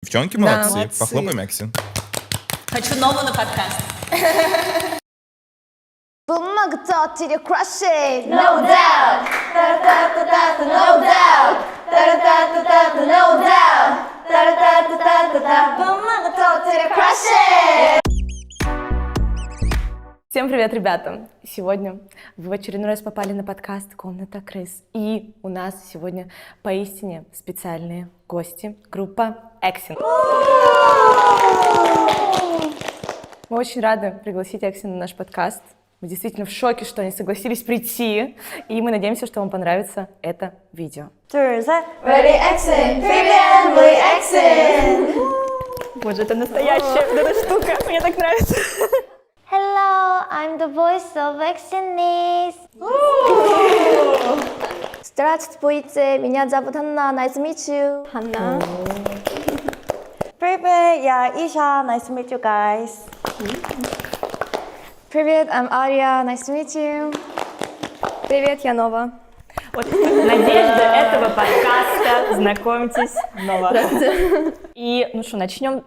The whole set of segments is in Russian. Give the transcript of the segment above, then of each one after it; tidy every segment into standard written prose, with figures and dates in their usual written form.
Девчонки Да, молодцы. молодцы. Похлопаем Экси. Хочу новую на подкаст. Бумага тотали крашей, no doubt. Та-та-та-та-та, no doubt. Та-та-та-та-та, no doubt. Та-та-та-та-та, бумага тотали крашей. Всем привет, ребята! Сегодня вы в очередной раз попали на подкаст «Комната крыс». И у нас сегодня поистине специальные гости. Группа Эксин. Мы очень рады пригласить Эксин на наш подкаст. Мы действительно в шоке, что они согласились прийти. И мы надеемся, что вам понравится это видео. Ready Exin, привет, мы Exin. Боже, это настоящая вот эта штука. Мне так нравится. Hello, I'm the voice of Exinese. Здравствуйте, меня зовут Hanna. Nice to meet you. Hanna. Привет, я Isha. Nice to meet you guys. Привет, I'm Arya. Nice to meet you. Привет, я Нова. Вот надежда этого подкаста. Знакомьтесь, Нова. И, ну что, начнем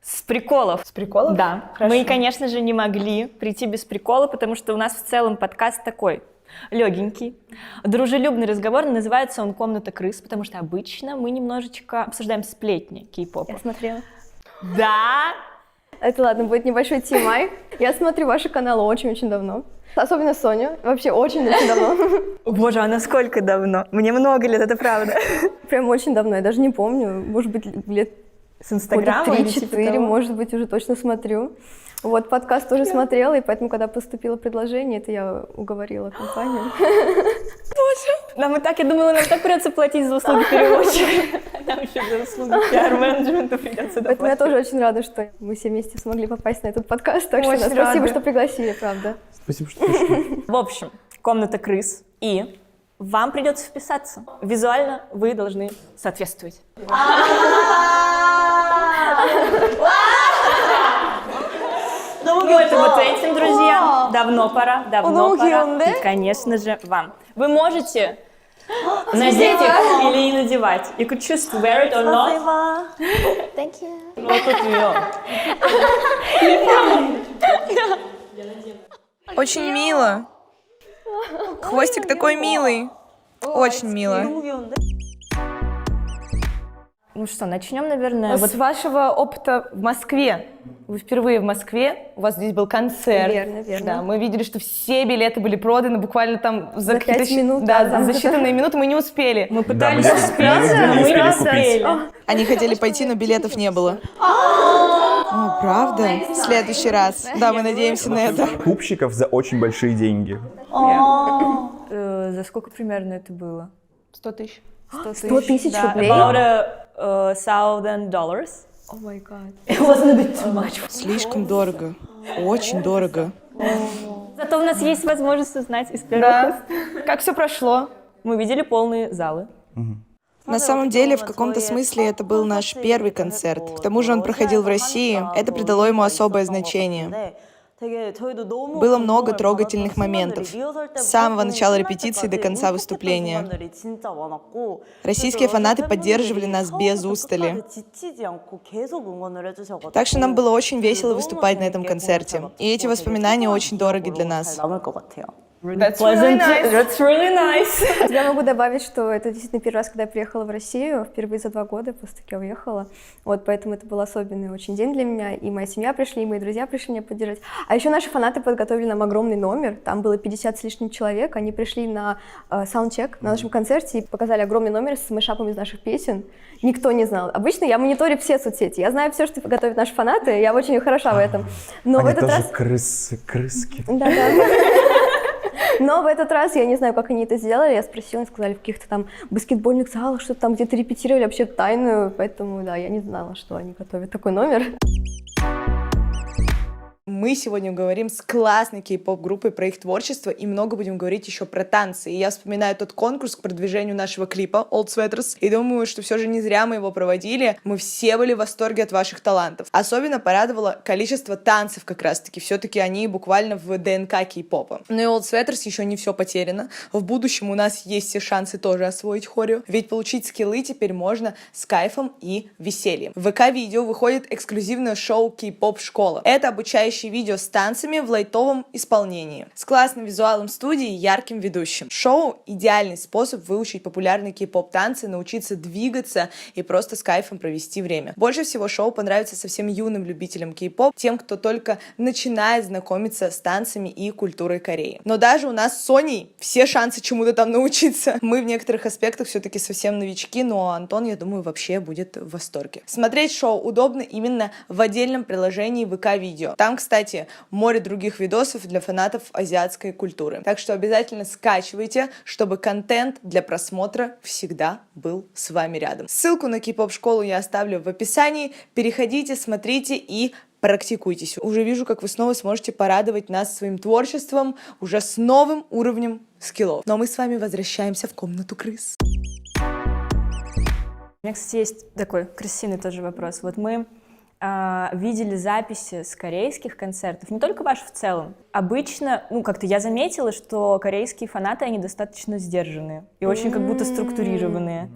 с приколов. С приколов? Да. Хорошо. Мы, конечно же, не могли прийти без прикола, потому что у нас в целом подкаст такой легенький, дружелюбный разговор. Называется он «Комната крыс», потому что обычно мы немножечко обсуждаем сплетни кей-попа. Я смотрела. Да? Это ладно, будет небольшой TMI. Я смотрю ваши каналы очень-очень давно. Особенно Соню. Вообще очень-очень давно. Боже, а насколько давно? Мне много лет, это правда. Прям очень давно. Я даже не помню. Может быть, лет С Инстаграма или типа 3-4, того? может быть, уже точно смотрю. Вот, подкаст тоже смотрела, и поэтому, когда поступило предложение, это я уговорила компанию. Нам и так, я думала, нам так придется платить за услуги переводчика. Нам еще за услуги пиар-менеджмента придется Поэтому я доплатить. тоже очень рада, что мы все вместе смогли попасть на этот подкаст. Так что Очень спасибо, рада. что пригласили, правда. Спасибо, что пришли. В общем, комната крыс, и вам придется вписаться. Визуально вы должны соответствовать. Ну, это вот этим, друзья. Давно пора, давно пора. И, конечно же, вам. Вы можете надеть их или не надевать. You could choose to wear it or not. Thank you. Вот тут ее. Очень мило. Хвостик такой милый. Очень мило. Ну что, начнем, наверное, вот с вашего опыта в Москве. Вы впервые в Москве, у вас здесь был концерт. Верно, верно. Да, мы видели, что все билеты были проданы буквально там За какие-то 5 минут, Да, да. за считанные минуты мы не успели. Мы пытались мы успеть, не но мы успели не купить. успели. Они хотели пойти, но билетов не было. О, правда? В следующий раз. Да, мы надеемся на это. Скупщиков за очень большие деньги. За сколько примерно это было? 100 тысяч. 100 тысяч Да, рублей? about $1,000. О май гад. It wasn't a bit too much. Слишком дорого. Очень дорого. Зато у нас есть возможность узнать из первых уст. Как все прошло? Мы видели полные залы. На самом деле, в каком-то смысле, это был наш первый концерт. К тому же он проходил в России. Это придало ему особое значение. Было много трогательных моментов. С самого начала репетиции до конца выступления. Российские фанаты поддерживали нас без устали. Так что нам было очень весело выступать на этом концерте. И эти воспоминания очень дороги для нас. That's really nice. That's really nice. Я могу добавить, что это действительно первый раз, когда я приехала в Россию, впервые за 2 года, после того, как я уехала. Вот, поэтому это был особенный очень день для меня. И моя семья пришли, и мои друзья пришли меня поддержать. А еще наши фанаты подготовили нам огромный номер. Там было 50 с лишним человек. Они пришли на саундчек на нашем концерте и показали огромный номер с мешапом из наших песен. Никто не знал. Обычно я мониторю все соцсети. Я знаю все, что готовят наши фанаты. Я очень хороша в этом. Но в Они этот тоже раз... крыски. Да-да. Но в этот раз я не знаю, как они это сделали. Я спросила, они сказали, в каких-то там баскетбольных залах, что-то там где-то репетировали, вообще тайную. Поэтому, да, я не знала, что они готовят такой номер. мы сегодня говорим с классной кей-поп-группой про их творчество и много будем говорить еще про танцы. И я вспоминаю тот конкурс к продвижению нашего клипа Old Sweaters и думаю, что все же не зря мы его проводили. Мы все были в восторге от ваших талантов. Особенно порадовало количество танцев как раз-таки. Все-таки они буквально в ДНК кей-попа. Но и Old Sweaters еще не все потеряно. В будущем у нас есть все шансы тоже освоить хорео. Ведь получить скиллы теперь можно с кайфом и весельем. В ВК-видео выходит эксклюзивное шоу Кей-поп школа. Это обучающее видео с танцами в лайтовом исполнении, с классным визуалом студии и ярким ведущим. Шоу — идеальный способ выучить популярные кей-поп танцы, научиться двигаться и просто с кайфом провести время. Больше всего шоу понравится совсем юным любителям кей-поп, тем, кто только начинает знакомиться с танцами и культурой Кореи. Но даже у нас с Соней все шансы чему-то там научиться. Мы в некоторых аспектах все-таки совсем новички, но Антон, я думаю, вообще будет в восторге. Смотреть шоу удобно именно в отдельном приложении ВК-видео. Там, кстати, море других видосов для фанатов азиатской культуры. Так что обязательно скачивайте, чтобы контент для просмотра всегда был с вами рядом. Ссылку на кей-поп-школу я оставлю в описании. Переходите, смотрите и практикуйтесь. Уже вижу, как вы снова сможете порадовать нас своим творчеством, уже с новым уровнем скиллов. Но мы с вами возвращаемся в комнату крыс. У меня, кстати, есть такой крысиный тоже вопрос. Вот мы видели записи с корейских концертов, не только ваши в целом. Обычно, как-то я заметила, что корейские фанаты, они достаточно сдержанные и очень как будто структурированные.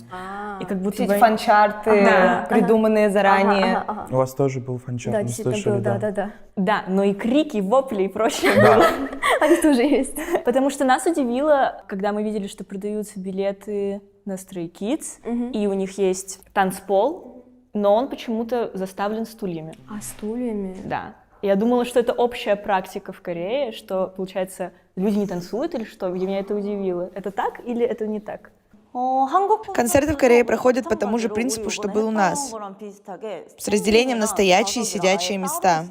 И как будто Все эти фан-чарты, придуманные заранее. У вас тоже был фанчат, Да, мы действительно слышали, был, да. Да, но и крики, и вопли, и прочее было. Они тоже есть. Потому что нас удивило, когда мы видели, что продаются билеты на Stray Kids, и у них есть танцпол, но он почему-то заставлен стульями. А стульями? Да. Я думала, что это общая практика в Корее, что, получается, люди не танцуют или что? Меня это удивило. Это так или это не так? Концерты в Корее проходят по тому же принципу, что был у нас, с разделением на стоячие и сидячие места.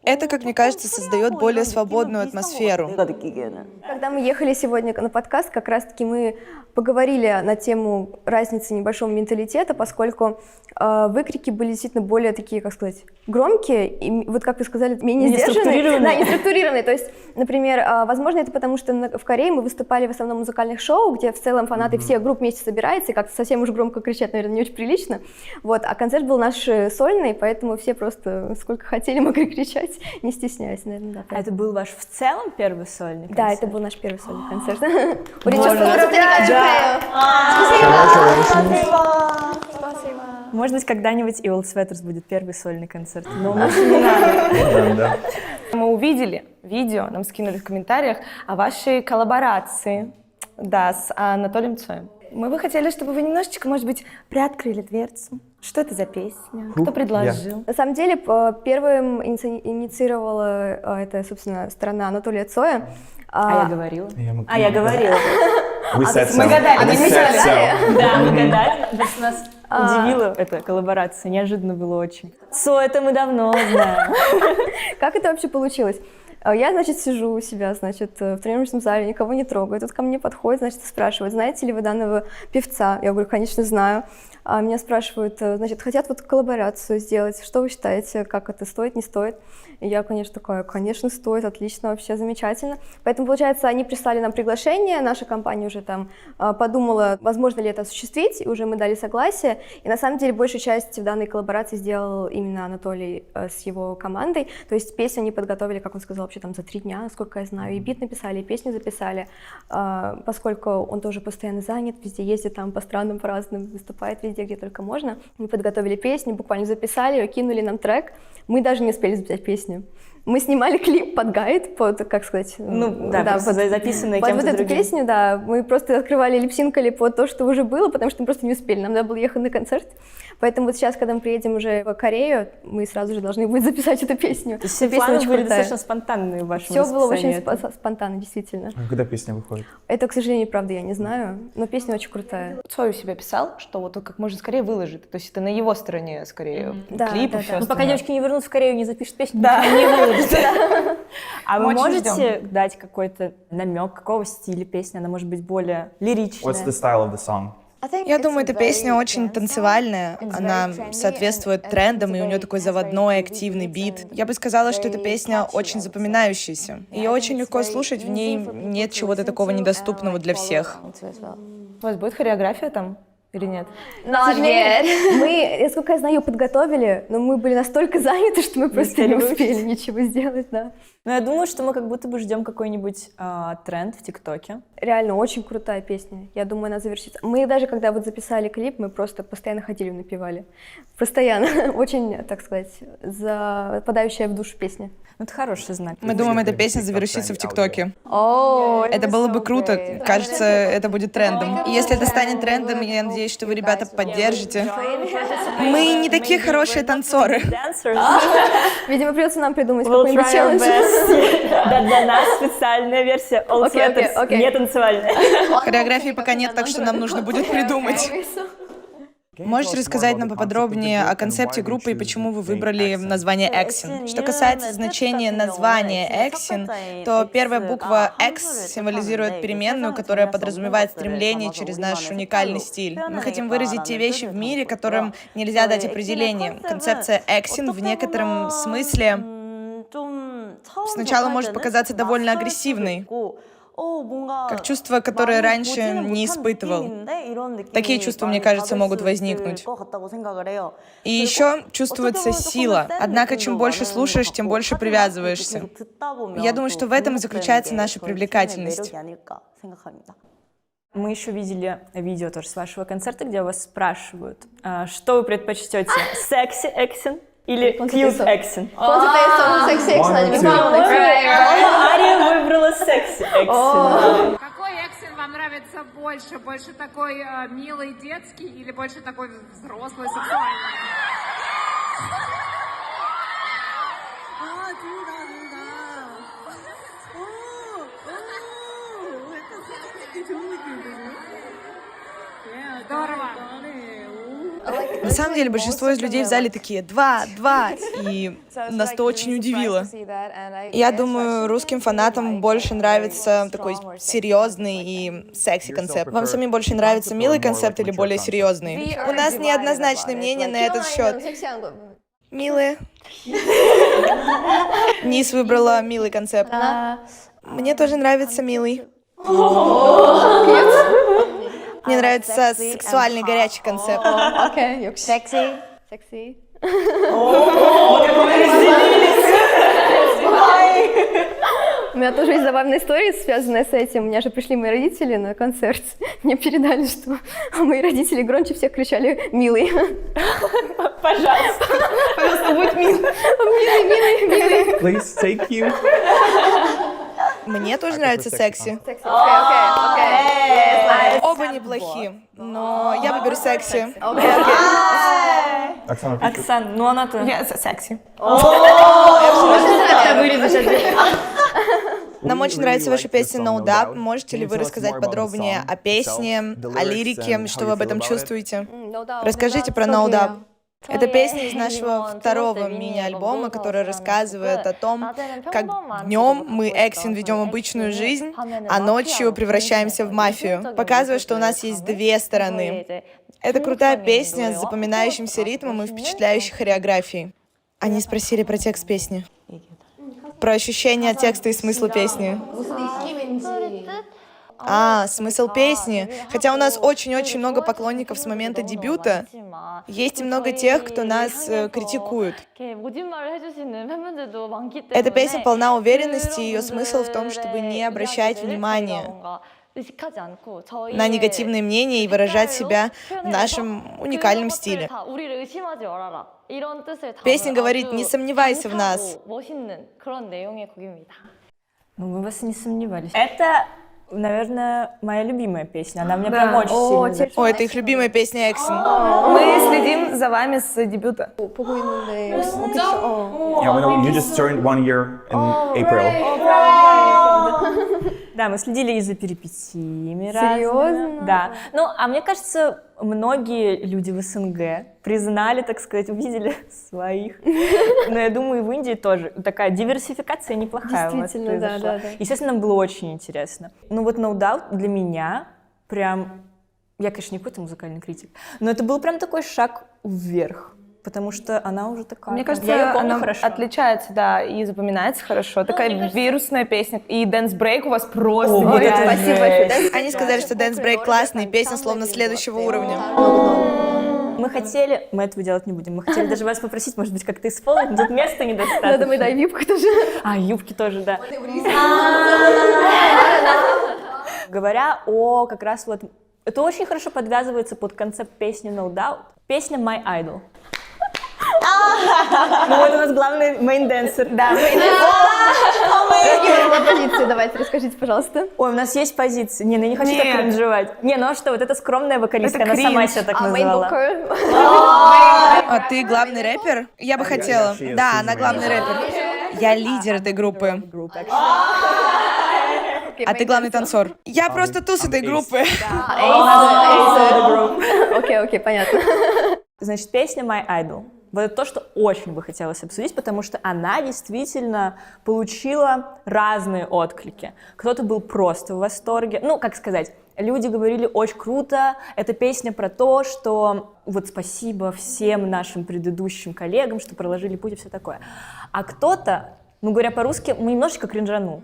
Это, как мне кажется, создает более свободную атмосферу. Когда мы ехали сегодня на подкаст, как раз-таки мы поговорили на тему разницы небольшого менталитета, поскольку выкрики были действительно более такие, как сказать, громкие, и вот как вы сказали, менее сдержанные. Да, не структурированные. То есть, например, возможно, это потому, что в Корее мы выступали в основном в музыкальных шоу, где в целом фанаты всех групп вместе собираются, и как-то совсем уж громко кричат, наверное, не очень прилично. Вот, а концерт был наш сольный, поэтому все просто сколько хотели могли кричать, не стесняясь, наверное, да. А это был ваш в целом первый сольный концерт? Да, это был наш первый сольный концерт. Может быть, когда-нибудь и Old Sweaters будет первый сольный концерт, но лучше не надо. Мы увидели видео, нам скинули в комментариях о вашей коллаборации, да, с Анатолием Цоем. Мы бы хотели, чтобы вы немножечко, может быть, приоткрыли дверцу. Что это за песня? Кто предложил? На самом деле, первым инициировала это, собственно, сторона Анатолия Цоя. А я говорила. Я говорила. Мы гадали. Да, мы гадали. Нас удивила эта коллаборация, неожиданно было очень. Цой, это мы давно знаем. Как это вообще получилось? Я, значит, сижу у себя, значит, в тренировочном зале, никого не трогаю. Тут ко мне подходит, значит, спрашивает, знаете ли вы данного певца? Я говорю, конечно, знаю. А меня спрашивают, значит, хотят вот коллаборацию сделать. Что вы считаете, как это стоит, не стоит? И я, конечно, такая, конечно, стоит, отлично, вообще замечательно. Поэтому, получается, они прислали нам приглашение, наша компания уже там подумала, возможно ли это осуществить, и уже мы дали согласие. И на самом деле большую часть в данной коллаборации сделал именно Анатолий с его командой. То есть песню они подготовили, как он сказал, вообще там за 3 дня, насколько я знаю, и бит написали, и песню записали, поскольку он тоже постоянно занят, везде ездит там по странам, по разным, выступает везде, где только можно. Мы подготовили песню, буквально записали ее, кинули нам трек. Мы даже не успели записать песню. Мы снимали клип под гайд, под, как сказать... записанные кем-то вот эту другим. песню, да. Мы просто открывали, липсинкали под то, что уже было, потому что мы просто не успели. Нам надо было ехать на концерт. Поэтому вот сейчас, когда мы приедем уже в Корею, мы сразу же должны будем записать эту песню. То есть все планы были достаточно спонтанные в вашем Все было очень расписании. спонтанно, действительно. А когда песня выходит? Это, к сожалению, правда, я не знаю, но песня очень крутая. Цой у себя писал, что вот он как можно скорее выложит. То есть это на его стороне скорее Да, клип да, и все да. Ну, пока девочки не вернутся в Корею, не запишут песню, Да. не выложат. А вы Мы очень можете дать какой-то намек, какого стиля песни? Она может быть более лиричная? What's the style of the song? Я думаю, эта песня очень танцевальная, она соответствует трендам, и у нее такой заводной, активный бит. Я бы сказала, что эта песня очень запоминающаяся. Ее очень легко слушать, в ней нет чего-то такого недоступного для всех. У вас будет хореография там или нет? К сожалению, мы, насколько я знаю, ее подготовили, но мы были настолько заняты, что мы просто не успели ничего сделать, да. Но я думаю, что мы как будто бы ждем какой-нибудь тренд в ТикТоке. Реально, очень крутая песня. Я думаю, она завершится. Мы даже, когда вот записали клип, мы просто постоянно ходили и напевали. Постоянно. Очень, так сказать, западающая в душу песня. Ну, это хороший знак. Мы думаем, эта песня завершится в ТикТоке. Это было бы круто. Кажется, это будет трендом. И если это станет трендом, я надеюсь, что вы, ребята, поддержите. Мы не такие хорошие танцоры. Видимо, придется нам придумать какой-нибудь челлендж. Да, для нас специальная версия All Sweaters, не танцевальная. Хореографии пока нет, так что нам нужно будет придумать. Можете рассказать нам поподробнее о концепте группы и почему вы выбрали название Exin? Что касается значения названия Exin, то первая буква X символизирует переменную, которая подразумевает стремление через наш уникальный стиль. Мы хотим выразить те вещи в мире, которым нельзя дать определение. Концепция Exin в некотором смысле сначала может показаться довольно агрессивной, как чувство, которое раньше не испытывал. Такие чувства, мне кажется, могут возникнуть. И еще чувствуется сила. Однако, чем больше слушаешь, тем больше привязываешься. Я думаю, что в этом и заключается наша привлекательность. Мы еще видели видео тоже с вашего концерта, где вас спрашивают, что вы предпочтете, секси Exin или cute Exin? Ария выбрала секси Exin. Какой Эксен вам нравится больше? Больше такой милый, детский или больше такой взрослый, сексуальный? Здорово! На самом деле, большинство из людей в зале такие «два», и нас это очень удивило. Я думаю, русским фанатам больше нравится такой серьезный и секси концепт. Вам самим больше нравится милый концепт или более серьезный? У нас неоднозначное мнение на этот счет. Милые. Низ выбрала милый концепт. Мне тоже нравится милый. Мне нравится сексуальный, горячий концепт. Секси. Секси. У меня тоже есть забавная история, связанная с этим. У меня же пришли мои родители на концерт. Мне передали, что мои родители громче всех кричали «милый». Пожалуйста. Пожалуйста, будь милый. Милый. Please take you. Мне тоже нравится секси. Оба неплохи, но я выберу секси. Оксан, ну она-то... Секси. Нам очень нравится ваша песня No Doubt. Можете ли вы рассказать подробнее о песне, о лирике, что вы об этом чувствуете? Расскажите про No Doubt. Это песня из нашего второго мини-альбома, который рассказывает о том, как днем мы, Exin, ведем обычную жизнь, а ночью превращаемся в мафию, показывая, что у нас есть две стороны. Это крутая песня с запоминающимся ритмом и впечатляющей хореографией. Они спросили про текст песни. Про ощущение от текста и смысла песни. Смысл песни. Хотя у нас очень-очень много поклонников с момента дебюта, есть и много тех, кто нас критикует. Эта песня полна уверенности, и ее смысл в том, чтобы не обращать внимания на негативные мнения и выражать себя в нашем уникальном стиле. Песня говорит «не сомневайся в нас». Ну, мы вас не сомневались. Это, наверное, моя любимая песня. Она мне прям очень сильно зашла. О, это их любимая песня Exin. Мы следим за вами с дебюта. Yeah, we know you just turned 1 year in April. Да, мы следили и за перипетиями. Серьезно? Да. Ну, а мне кажется, многие люди в СНГ признали, так сказать, увидели своих. Но я думаю, и в Индии тоже. Такая диверсификация неплохая у вас Действительно, да. Естественно, нам было очень интересно. Ну вот No Doubt для меня прям Я, конечно, не какой-то музыкальный критик, но это был прям такой шаг вверх. Потому что она уже такая. Мне кажется, я её помню она хорошо. отличается, да, и запоминается хорошо. Такая вирусная песня. И дэнс-брейк у вас просто вот это нереальный. Спасибо большое. Они сказали, что Dance Break классный, песня словно следующего уровня. Мы хотели, мы этого делать не будем, мы хотели даже вас попросить, может быть, как-то исполнить, но тут места недостаточно. Ну, давай, дай випку тоже. А, юбки тоже, да. Говоря о как раз вот... Это очень хорошо подвязывается под концепт песни No Doubt. Песня My Idol. Ну вот у нас главный мейн-дэнсер. Да, Какие была позиции? Давайте, расскажите, пожалуйста. Ой, у нас есть позиции. Не, ну я не хочу так Нет. кринжевать. Не, ну а что, вот эта скромная вокалистка, Это она сама кринж. себя так А называла. мейн-вокал? А ты главный рэпер? Я бы хотела. she is. Да, She's она the главный main рэпер. Я лидер этой группы. А ты главный танцор. Я просто туз этой группы. Окей, понятно. Значит, песня My Idol. Вот это то, что очень бы хотелось обсудить, потому что она действительно получила разные отклики. Кто-то был просто в восторге. Ну, как сказать, люди говорили, очень круто, эта песня про то, что вот спасибо всем нашим предыдущим коллегам, что проложили путь и все такое. А кто-то, ну, говоря по-русски, немножечко кринжанул.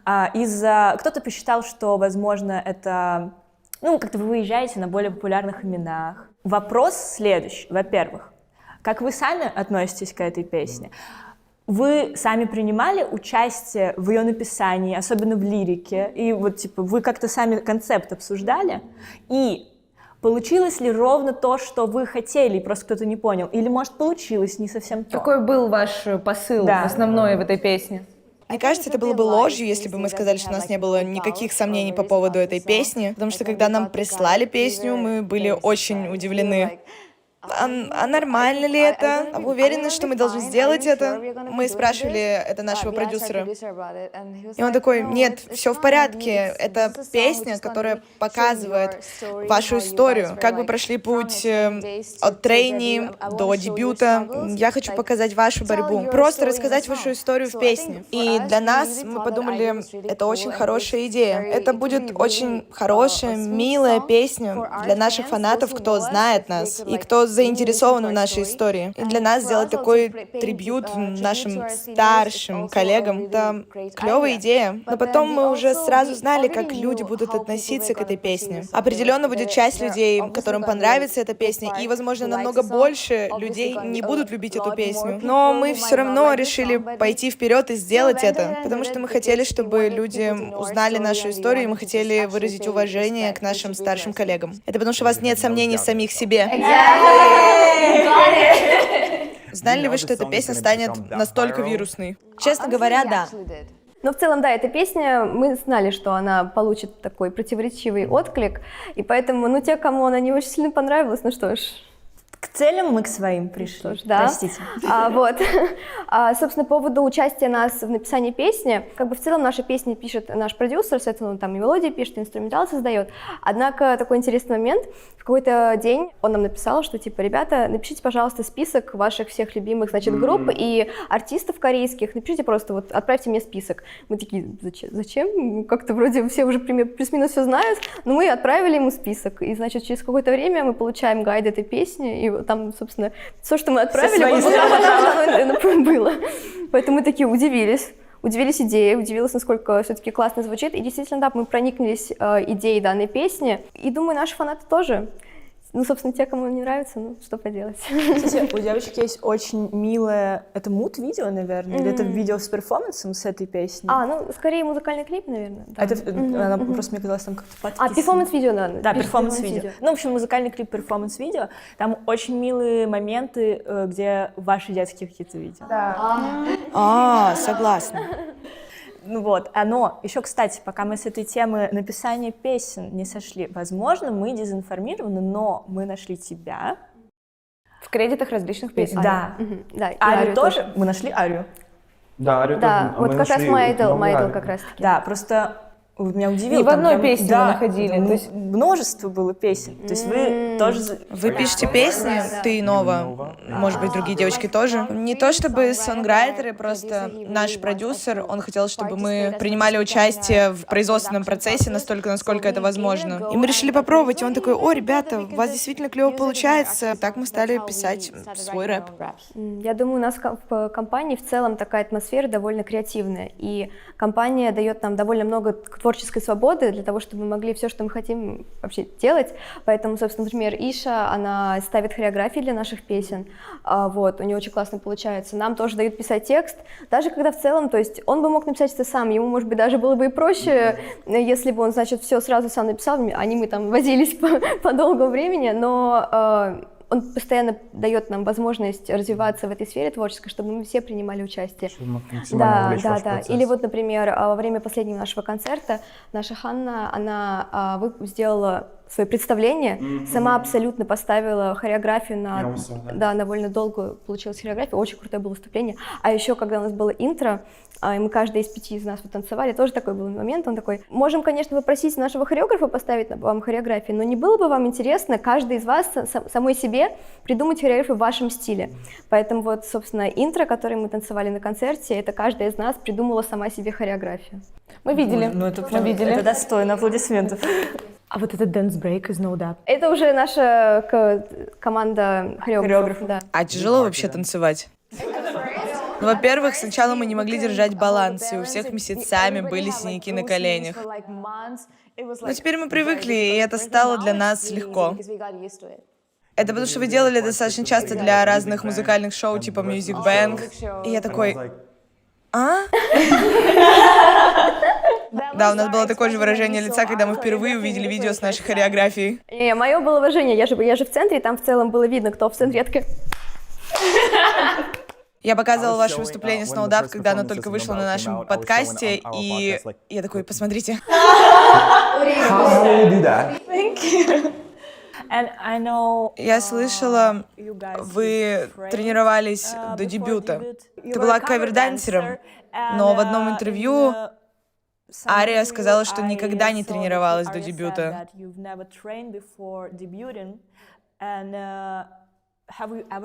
Кто-то посчитал, что, возможно, это... Ну, как-то вы выезжаете на более популярных именах. Вопрос следующий. Во-первых, как вы сами относитесь к этой песне? Вы сами принимали участие в ее написании, особенно в лирике? И вот, типа, вы как-то сами концепт обсуждали? И получилось ли ровно то, что вы хотели, и просто кто-то не понял? Или, может, получилось не совсем то? Какой был ваш посыл Да. основной в этой песне? Мне кажется, это было бы ложью, если бы мы сказали, что у нас не было никаких сомнений по поводу этой песни, потому что когда нам прислали песню, мы были очень удивлены. А нормально ли это? А вы уверены, что мы должны сделать это? Мы спрашивали это нашего продюсера. И он такой, нет, все в порядке. Это песня, которая показывает вашу историю. Как вы прошли путь от трейни до дебюта. Я хочу показать вашу борьбу. Просто рассказать вашу историю в песне. И для нас, мы подумали, это очень хорошая идея. Это будет очень хорошая, милая песня для наших фанатов, кто знает нас и кто заинтересованы в нашей истории. И для нас сделать такой трибьют нашим старшим коллегам — это клевая идея. Но потом мы уже сразу знали, как люди будут относиться к этой песне. Определенно будет часть людей, которым понравится эта песня, и, возможно, намного больше людей не будут любить эту песню. Но мы все равно решили пойти вперед и сделать это, потому что мы хотели, чтобы люди узнали нашу историю, и мы хотели выразить уважение к нашим старшим коллегам. Это потому что у вас нет сомнений в самих себе. Знали ли вы, что эта песня станет настолько вирусной? Честно говоря, да. Но в целом, да, эта песня, мы знали, что она получит такой противоречивый отклик, и поэтому, ну, те, кому она не очень сильно понравилась, ну что ж. К целям мы к своим пришли. Да. Простите. Вот. Собственно, по поводу участия нас в написании песни, как бы в целом наши песни пишет наш продюсер, соответственно, он там и мелодии пишет, и инструментал создает. Однако такой интересный момент, в какой-то день он нам написал, что типа, ребята, напишите, пожалуйста, список ваших всех любимых, значит, групп и артистов корейских, напишите просто, вот, отправьте мне список. Мы такие, зачем? Как-то вроде все уже плюс-минус все знают, но мы отправили ему список, и, значит, через какое-то время мы получаем гайд этой песни, и там, собственно, все, что мы отправили, было. Поэтому мы такие удивились идее, удивилась, насколько все-таки классно звучит. И действительно, да, мы проникнулись идеей данной песни. И думаю, наши фанаты тоже. Ну, собственно, те, кому не нравится, ну, что поделать. Кстати, у девочки есть очень милое... Это муд-видео, наверное? Или это видео с перформансом с этой песней? Ну, скорее музыкальный клип, наверное. Да. Это, она просто, мне казалось, там как-то подписано. Перформанс-видео, да. Да, перформанс-видео. Ну, в общем, музыкальный клип перформанс-видео. Там очень милые моменты, где ваши детские какие-то видео. Да. Согласна. Ну вот, но еще, кстати, пока мы с этой темы написания песен не сошли, возможно, мы дезинформированы, но мы нашли тебя. В кредитах различных песен. Да. Да, и Арию тоже. Мы нашли Арию. Да, Арию Да, тоже. вот Мы как раз нашли My Idol много Арию. как раз таки. Да, просто Меня удивило. Не в там одной прям, песне да, мы находили, там то есть- множество было песен. То есть вы тоже... Вы пишете песни, ты и Нова, может быть, другие девочки тоже. Не то чтобы сонграйтеры, просто наш продюсер, он хотел, чтобы мы принимали участие в производственном процессе настолько, насколько это возможно. И мы решили попробовать, и он такой: о, ребята, у вас действительно клево получается. Так мы стали писать свой рэп. Я думаю, у нас в компании в целом такая атмосфера довольно креативная, и компания дает нам довольно много творческой свободы для того, чтобы мы могли все, что мы хотим, вообще делать. Поэтому, собственно, например, Иша, она ставит хореографии для наших песен, вот, у нее очень классно получается. Нам тоже дают писать текст, даже когда в целом, то есть он бы мог написать это сам, ему, может быть, даже было бы и проще, если бы он, значит, все сразу сам написал, а не мы там возились по долгому времени, но он постоянно дает нам возможность развиваться в этой сфере творческой, чтобы мы все принимали участие. Да. Или вот, например, во время последнего нашего концерта наша Ханна, она сделала свое представление, сама абсолютно поставила хореографию на довольно долгую получилась хореография, очень крутое было выступление. А еще, когда у нас было интро, и мы каждый из 5 из нас вот танцевали, тоже такой был момент, он такой: можем, конечно, попросить нашего хореографа поставить вам хореографию, но не было бы вам интересно каждый из вас самой себе придумать хореографию в вашем стиле. Поэтому вот, собственно, интро, которое мы танцевали на концерте, это каждая из нас придумала сама себе хореографию. Мы видели. Ну, это прям, мы видели. это достойно аплодисментов. А вот этот dance break из No Doubt. Это уже наша команда хореографов. Да. А тяжело вообще танцевать? Ну, во-первых, сначала мы не могли держать баланс, и у всех месяцами были синяки на коленях. Но теперь мы привыкли, и это стало для нас легко. Это потому что вы делали достаточно часто для разных музыкальных шоу, типа Music Bank. И я такой: а? Да, у нас было такое же выражение лица, когда мы впервые увидели видео с нашей хореографией. Не, мое было выражение, я же в центре, и там в целом было видно, кто в центре. Я такая... Я показывала ваше выступление с No Doubt, когда оно только вышло на нашем подкасте, и я такой: посмотрите. Я слышала, вы тренировались до дебюта. Ты была кавер-дансером, но в одном интервью Ария сказала, что никогда не тренировалась до дебюта.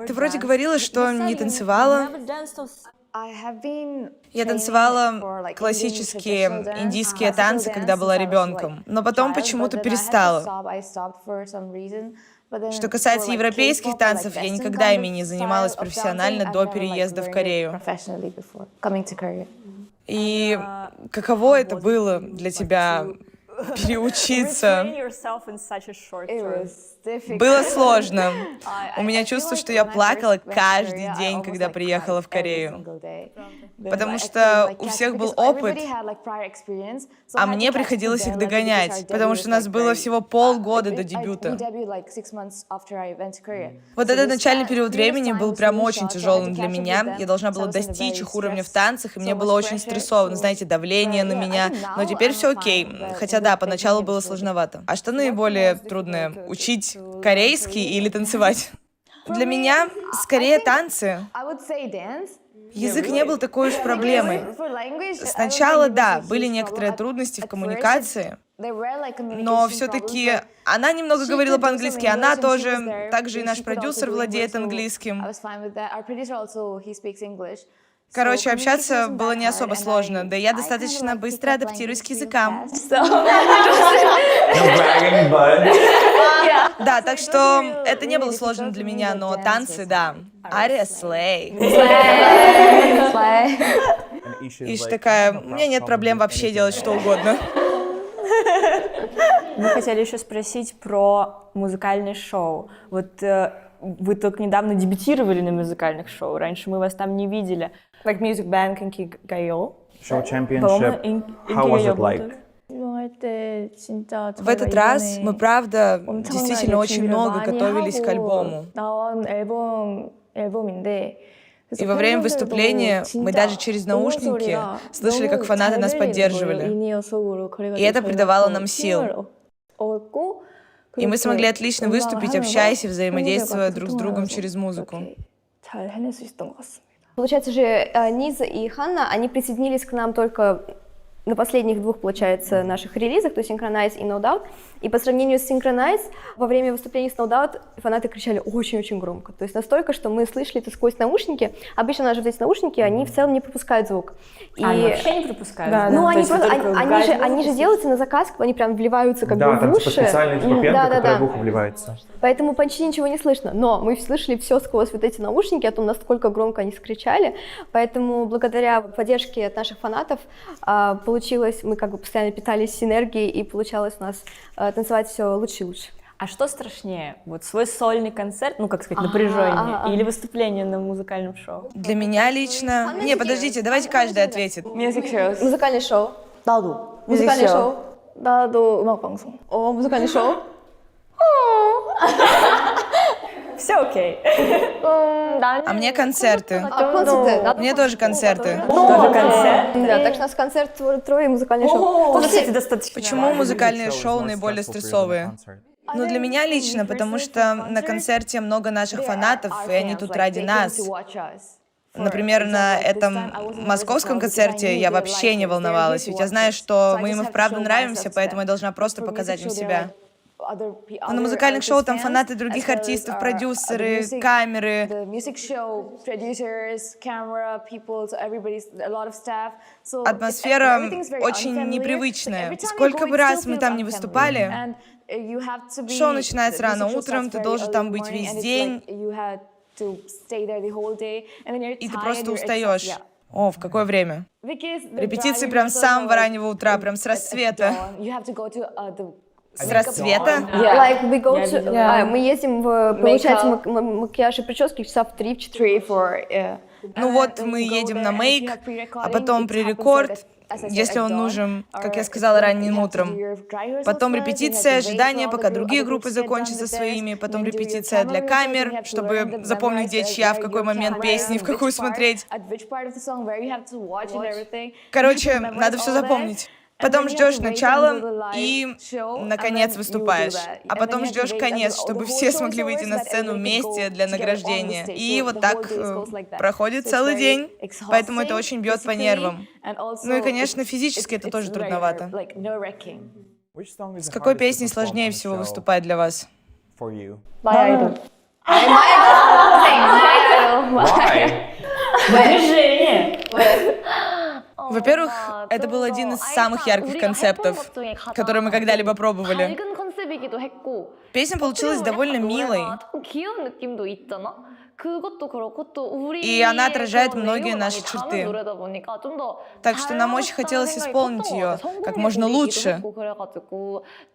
Ты вроде говорила, что не танцевала. Я танцевала классические индийские танцы, когда была ребенком, но потом почему-то перестала. Что касается европейских танцев, я никогда ими не занималась профессионально до переезда в Корею. И каково это было для тебя переучиться? Было сложно. У меня чувство, что я плакала каждый день, когда приехала в Корею. Потому что у всех был опыт, а мне приходилось их догонять, потому что у нас было всего полгода до дебюта. Вот этот начальный период времени был прям очень тяжелым для меня. Я должна была достичь их уровня в танцах, и мне было очень стрессовано, знаете, давление на меня. Но теперь все окей. Хотя да, поначалу было сложновато. А что наиболее трудное? Учить корейский или танцевать? Для меня скорее танцы. Язык не был такой уж проблемой. Сначала, да, были некоторые трудности в коммуникации, но все-таки она немного говорила по-английски, она тоже, также и наш продюсер владеет английским. Короче, общаться было не особо сложно, да я достаточно быстро адаптируюсь к языкам. Да, Так что это не было сложно для меня, но танцы, да. Ария слей. Иш такая: у меня нет проблем вообще делать что угодно. Мы хотели еще спросить про музыкальное шоу. Вот вы только недавно дебютировали на музыкальных шоу, раньше мы вас там не видели. Like Music Bank and Kigayo. Show championship. How was it like? В этот раз мы, правда, действительно очень много готовились к альбому. И во время выступления мы даже через наушники слышали, как фанаты нас поддерживали. И это придавало нам сил. И мы смогли отлично выступить, общаясь и взаимодействуя друг с другом через музыку. Получается же, Низа и Ханна, они присоединились к нам только на последних двух, получается, наших релизах, то есть Synchronize и No Doubt. И по сравнению с Synchronize, во время выступлений с No Doubt фанаты кричали очень-очень громко. То есть настолько, что мы слышали это сквозь наушники. Обычно наши вот эти наушники, они в целом не пропускают звук. И... Они вообще не пропускают? Да, ну, да. они же делаются на заказ, они прям вливаются как бы в там уши. типа специальная типа пенка, которая в ухо вливается. Поэтому почти ничего не слышно. Но мы слышали все сквозь вот эти наушники о том, насколько громко они скричали. Поэтому благодаря поддержке от наших фанатов получилось, мы как бы постоянно питались энергией, и получалось у нас танцевать все лучше и лучше. А что страшнее? Вот свой сольный концерт, ну, как сказать, напряжение, или выступление на музыкальном шоу? Для меня лично... Не, подождите, давайте каждый ответит. Музыкальное шоу. 나도. Музыкальное шоу. 나도 음악 방송. Музыкальное шоу. Все окей. А мне концерты. Концерты. Мне тоже концерты. Тоже концерт? Да, так что у нас концерт трое и музыкальное шоу. Ну, кстати, достаточно. Почему музыкальные шоу наиболее стрессовые? Ну, для меня лично, потому что на концерте много наших фанатов, и они тут ради нас. Например, на этом московском концерте я вообще не волновалась, ведь я знаю, что мы им и вправду нравимся, поэтому я должна просто показать им себя. Но на музыкальных шоу там фанаты других артистов, продюсеры, камеры. Атмосфера очень непривычная. Сколько бы раз мы там не выступали, шоу начинается рано утром, ты должен там быть весь день, и ты просто устаешь. О, в какое время? Репетиции прям с самого раннего утра, прям с рассвета. С рассвета? Мы ездим получается, макияж и прически часа в 3-4. Ну вот, мы едем на мейк, а потом пререкорд, если он нужен, как я сказала, ранним утром. Потом репетиция, ожидание, пока другие группы закончатся своими, потом репетиция для камер, чтобы запомнить, где чья, в какой момент песни, в какую смотреть. Короче, надо все запомнить. Потом ждешь начала и, наконец, выступаешь. А потом ждешь конец, чтобы все смогли выйти на сцену вместе для награждения. И вот так проходит целый день, поэтому это очень бьет по нервам. Ну и, конечно, физически это тоже трудновато. С какой песней сложнее всего выступать для вас? Движение. Во-первых, это был один из самых ярких концептов, которые мы когда-либо пробовали. Песня получилась довольно милой, и она отражает многие наши черты. Так что нам очень хотелось исполнить ее как можно лучше.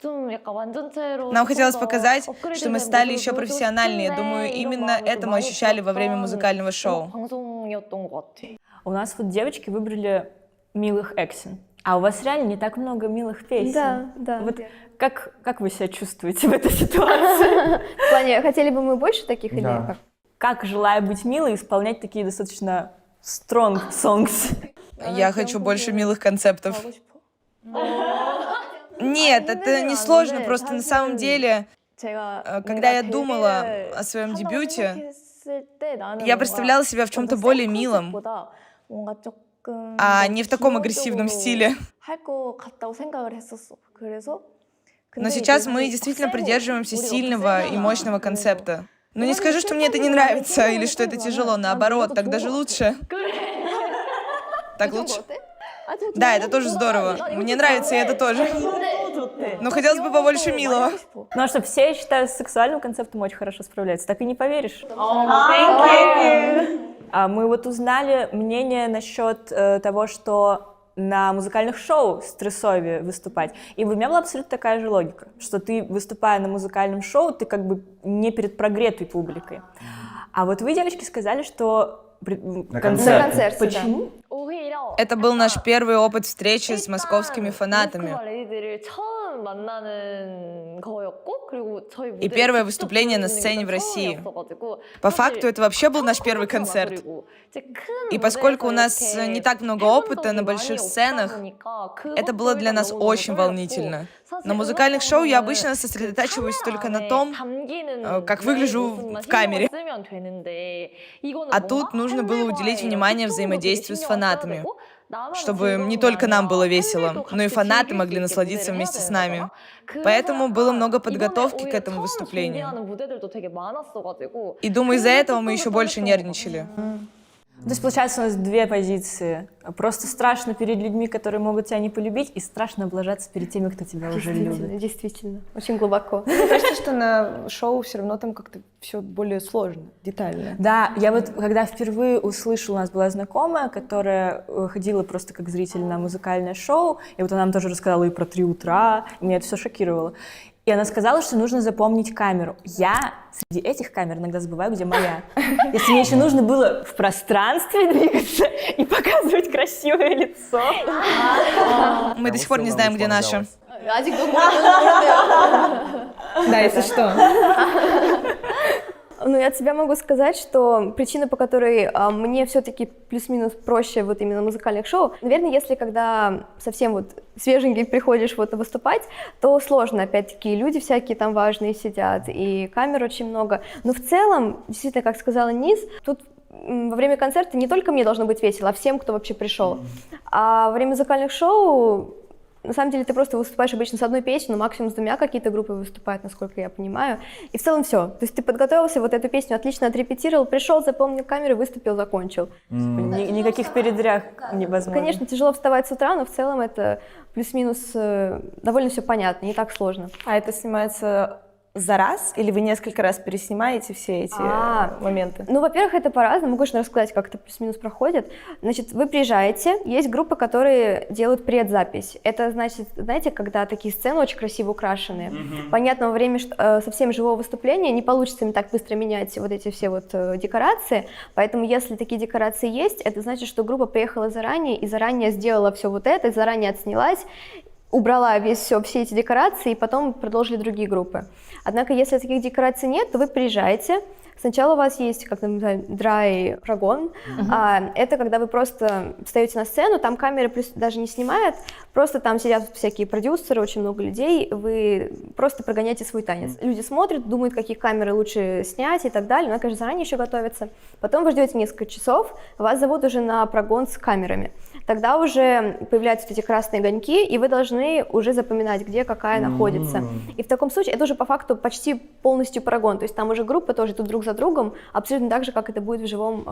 Нам хотелось показать, что мы стали еще профессиональнее. Думаю, именно это мы ощущали во время музыкального шоу. У нас вот девочки выбрали милых эксен. А у вас реально не так много милых песен. Да, да. Вот как вы себя чувствуете в этой ситуации? В плане, хотели бы мы больше таких или как? Как, желая быть милой, исполнять такие достаточно strong songs? Я хочу больше милых концептов. Нет, это не сложно, просто на самом деле, когда я думала о своем дебюте, я представляла себя в чем-то более милом, а не в таком агрессивном стиле. Но сейчас мы действительно придерживаемся сильного и мощного концепта. Но не скажу, что мне это не нравится или что это тяжело, наоборот, так даже лучше. Так лучше? Да, это тоже здорово. Мне нравится, и это тоже. Но хотелось бы побольше милого. Ну а что, все, я считаю, с сексуальным концептом очень хорошо справляются. Так и не поверишь. Мы вот узнали мнение насчет того, что на музыкальных шоу стрессовее выступать. И у меня была абсолютно такая же логика, что ты, выступая на музыкальном шоу, ты как бы не перед прогретой публикой. А вот вы, девочки, сказали, что на концерте. Почему? Это был наш первый опыт встречи с московскими фанатами. И первое выступление на сцене в России. По факту, это вообще был наш первый концерт. И поскольку у нас не так много опыта на больших сценах, это было для нас очень волнительно. На музыкальных шоу я обычно сосредотачиваюсь только на том, как выгляжу в камере. А тут нужно было уделить внимание взаимодействию с фанатами. чтобы не только нам было весело, но и фанаты могли насладиться вместе с нами. Поэтому было много подготовки к этому выступлению. И думаю, из-за этого мы еще больше нервничали. То есть, получается, у нас две позиции. Просто страшно перед людьми, которые могут тебя не полюбить, и страшно облажаться перед теми, кто тебя уже любит. Действительно, очень глубоко. Мне кажется, что на шоу все равно там как-то все более сложно, детально. Да, я вот, когда впервые услышала, у нас была знакомая, которая ходила просто как зритель на музыкальное шоу, и вот она нам тоже рассказала и про 3 утра, и меня это все шокировало. И она сказала, что нужно запомнить камеру. Я среди этих камер иногда забываю, где моя. Если мне еще нужно было в пространстве двигаться и показывать красивое лицо. Мы до сих пор не знаем, где наша. Да, если что. Ну, я от себя могу сказать, что причина, по которой мне все-таки плюс-минус проще вот именно музыкальных шоу, наверное, если когда совсем вот свеженький приходишь вот выступать, то сложно, опять-таки, люди всякие там важные сидят, и камер очень много. Но в целом, действительно, как сказала Низ, тут во время концерта не только мне должно быть весело, а всем, кто вообще пришел. А во время музыкальных шоу на самом деле ты просто выступаешь обычно с одной песней, но максимум с 2 какие-то группы выступают, насколько я понимаю. И в целом все. То есть ты подготовился, вот эту песню отлично отрепетировал, пришел, запомнил камеру, выступил, закончил. Никаких передряг невозможно. Конечно, тяжело вставать с утра, но в целом это плюс-минус довольно все понятно, не так сложно. А это снимается за раз, или вы несколько раз переснимаете все эти моменты? Ну, во-первых, это по-разному, могу конечно рассказать, как это плюс-минус проходит. Значит, вы приезжаете, есть группы, которые делают предзапись. Это значит, знаете, когда такие сцены очень красиво украшенные. Понятно, во время совсем живого выступления не получится им так быстро менять вот эти все вот декорации, поэтому если такие декорации есть, это значит, что группа приехала заранее и заранее сделала все вот это, заранее отснялась, убрала все эти декорации, и потом продолжили другие группы. Однако, если таких декораций нет, то вы приезжаете. Сначала у вас есть, как называют, dry прогон. Это когда вы просто встаете на сцену, там камеры даже не снимают, просто там сидят всякие продюсеры, очень много людей, вы просто прогоняете свой танец. Люди смотрят, думают, какие камеры лучше снять и так далее, надо, конечно, заранее еще готовиться. Потом вы ждете несколько часов, вас зовут уже на прогон с камерами. Тогда уже появляются эти красные огоньки, и вы должны уже запоминать, где какая находится. И в таком случае это уже по факту почти полностью прогон, то есть там уже группа тоже тут друг за другом, абсолютно так же, как это будет в живом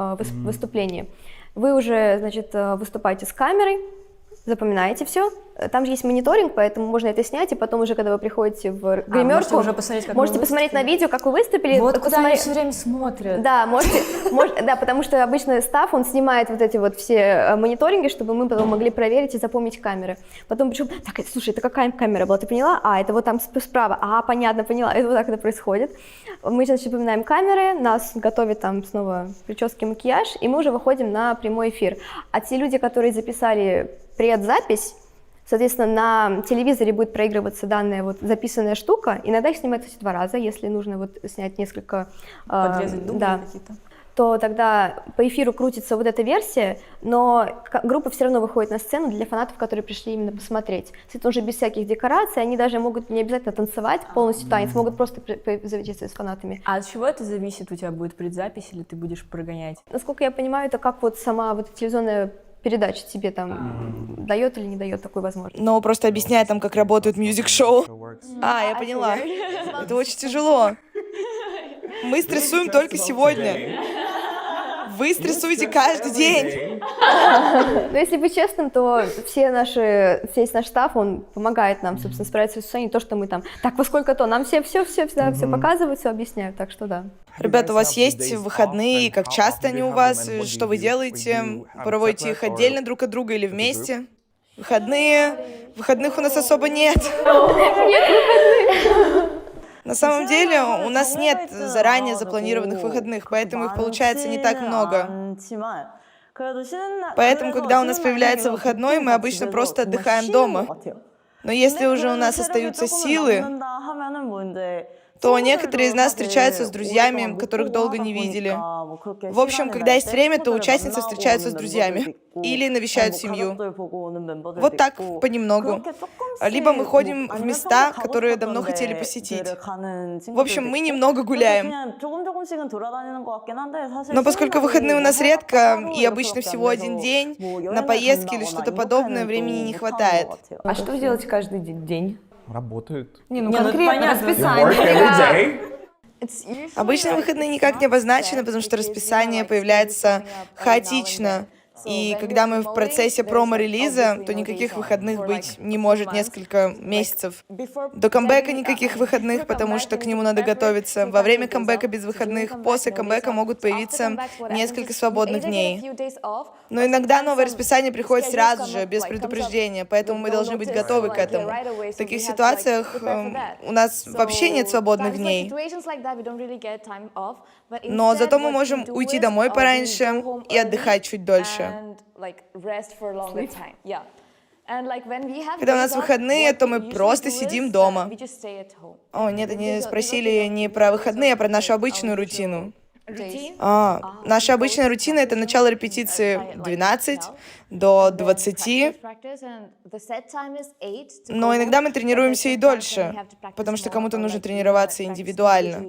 выступлении. Вы уже, значит, выступаете с камерой, запоминаете все. Там же есть мониторинг, поэтому можно это снять, и потом уже, когда вы приходите в гримерку, можете посмотреть на видео, как вы выступили. Вот куда они все время смотрят. Да, да, потому что обычно стаф, он снимает вот эти вот все мониторинги, чтобы мы потом могли проверить и запомнить камеры. Потом причем, так, слушай, это какая камера была, ты поняла? А, это вот там справа. А, понятно, поняла. Это вот так это происходит. Мы, значит, запоминаем камеры, нас готовят там снова прически, макияж, и мы уже выходим на прямой эфир. А те люди, которые записали предзапись, соответственно, на телевизоре будет проигрываться данная вот записанная штука. Иногда их снимают, кстати, 2 раза, если нужно вот снять несколько... Подрезать дубли какие-то. То тогда по эфиру крутится вот эта версия, но группа все равно выходит на сцену для фанатов, которые пришли именно посмотреть. Это уже без всяких декораций, они даже могут не обязательно танцевать полностью танец, могут просто взаимодействовать с фанатами. А от чего это зависит? У тебя будет предзапись или ты будешь прогонять? Насколько я понимаю, это как вот сама вот телевизионная передача тебе там дает или не дает такой возможности. Но просто объясняй там, как работают мьюзик-шоу. Я поняла. Это очень тяжело. Мы стрессуем только сегодня. Вы стрессуете каждый день. Но если быть честным, то весь наш стаф, он помогает нам, собственно, справиться с сценой. То, что мы там, так, во сколько-то, нам все показывают, все объясняют, так что да. Ребята, у вас есть выходные? Как часто они у вас? Что вы делаете? Проводите их отдельно друг от друга или вместе? Выходных у нас особо нет. На самом деле у нас нет заранее запланированных выходных, поэтому их получается не так много. Поэтому, когда у нас появляется выходной, мы обычно просто отдыхаем дома. Но если уже у нас остаются силы, то некоторые из нас встречаются с друзьями, которых долго не видели. В общем, когда есть время, то участницы встречаются с друзьями или навещают семью. Вот так, понемногу. Либо мы ходим в места, которые давно хотели посетить. В общем, мы немного гуляем. Но поскольку выходные у нас редко, и обычно всего один день, на поездки или что-то подобное времени не хватает. А что вы делаете каждый день? Работают. Не, ну конкретно Work расписание. every day. Обычно выходные никак не обозначены, потому что расписание появляется хаотично. И когда мы в процессе промо-релиза, то никаких выходных быть не может несколько месяцев. До камбэка никаких выходных, потому что к нему надо готовиться. Во время камбэка без выходных, после камбэка могут появиться несколько свободных дней. Но иногда новое расписание приходит сразу же, без предупреждения, поэтому мы должны быть готовы к этому. В таких ситуациях у нас вообще нет свободных дней. Но зато мы можем уйти домой пораньше и отдыхать чуть дольше. Когда у нас выходные, то мы просто сидим дома. О, нет, они спросили не про выходные, а про нашу обычную рутину. Наша обычная рутина — это начало репетиции 12 до 20, но иногда мы тренируемся и дольше, потому что кому-то нужно тренироваться индивидуально.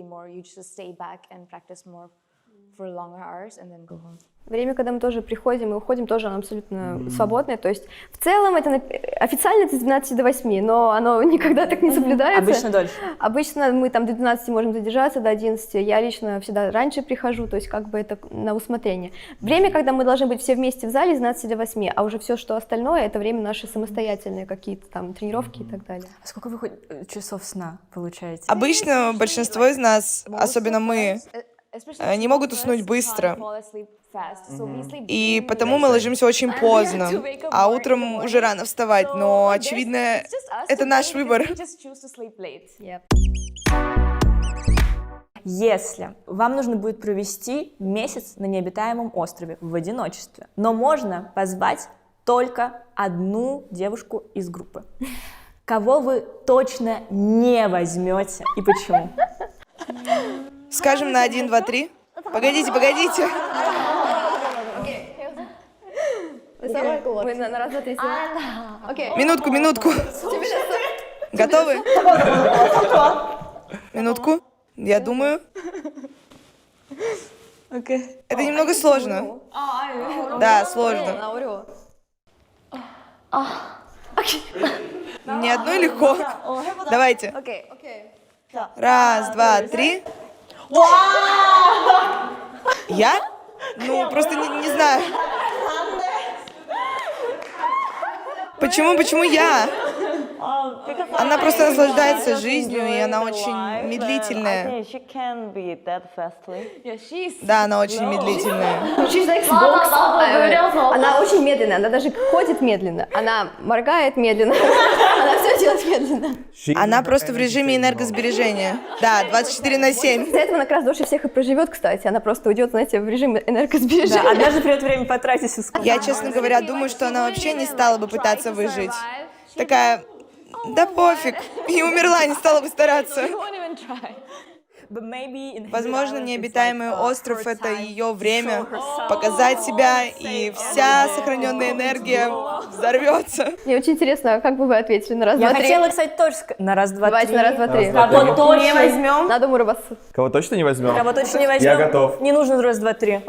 Время, когда мы тоже приходим и уходим, тоже оно абсолютно свободное. То есть в целом это официально это с 12 до 8, но оно никогда так не соблюдается. Обычно дольше. Обычно мы там до 12 можем задержаться, до 11. Я лично всегда раньше прихожу, то есть как бы это на усмотрение. Время, когда мы должны быть все вместе в зале, с 12 до 8, а уже все, что остальное, это время наши самостоятельные какие-то там тренировки и так далее. А сколько вы часов сна получаете? Обычно большинство из нас, особенно мы, не могут уснуть быстро. И потому мы ложимся очень поздно, а утром уже рано вставать, но, очевидно, это наш выбор. Если вам нужно будет провести месяц на необитаемом острове в одиночестве, но можно позвать только одну девушку из группы, кого вы точно не возьмете и почему? Скажем на 1, 2, 3. Погодите. Мы на раз, два, три. Минутку. Готовы? Минутку. Я думаю. Это немного сложно. Да, сложно. Ни одной легко. Давайте. 1, 2, 3. Я? Ну, просто не знаю. Почему я? Она просто наслаждается жизнью, и она очень медлительная. Да, она очень медлительная. Она очень медленная, она даже ходит медленно, она моргает медленно, она все делает медленно. Она просто в режиме энергосбережения. Да, 24/7. Из-за этого она как раз дольше всех и проживет, кстати. Она просто уйдет, знаете, в режим энергосбережения. Да, однажды придет время потратить искусство. Я, честно говоря, думаю, что она вообще не стала бы пытаться выжить. Такая, да пофиг, и умерла, не стала бы стараться. Возможно, необитаемый остров — это ее время показать себя, и вся сохраненная энергия взорвется. Мне очень интересно, а как бы вы ответили на раз, Я два, три? хотела, кстати, тоже сказать. На раз, два, Давайте три. на раз, два, три. Кого точно возьмем? Надо мурабасы. Кого точно не возьмем? Кого точно не возьмем? Я готов. Не нужно раз, два, три.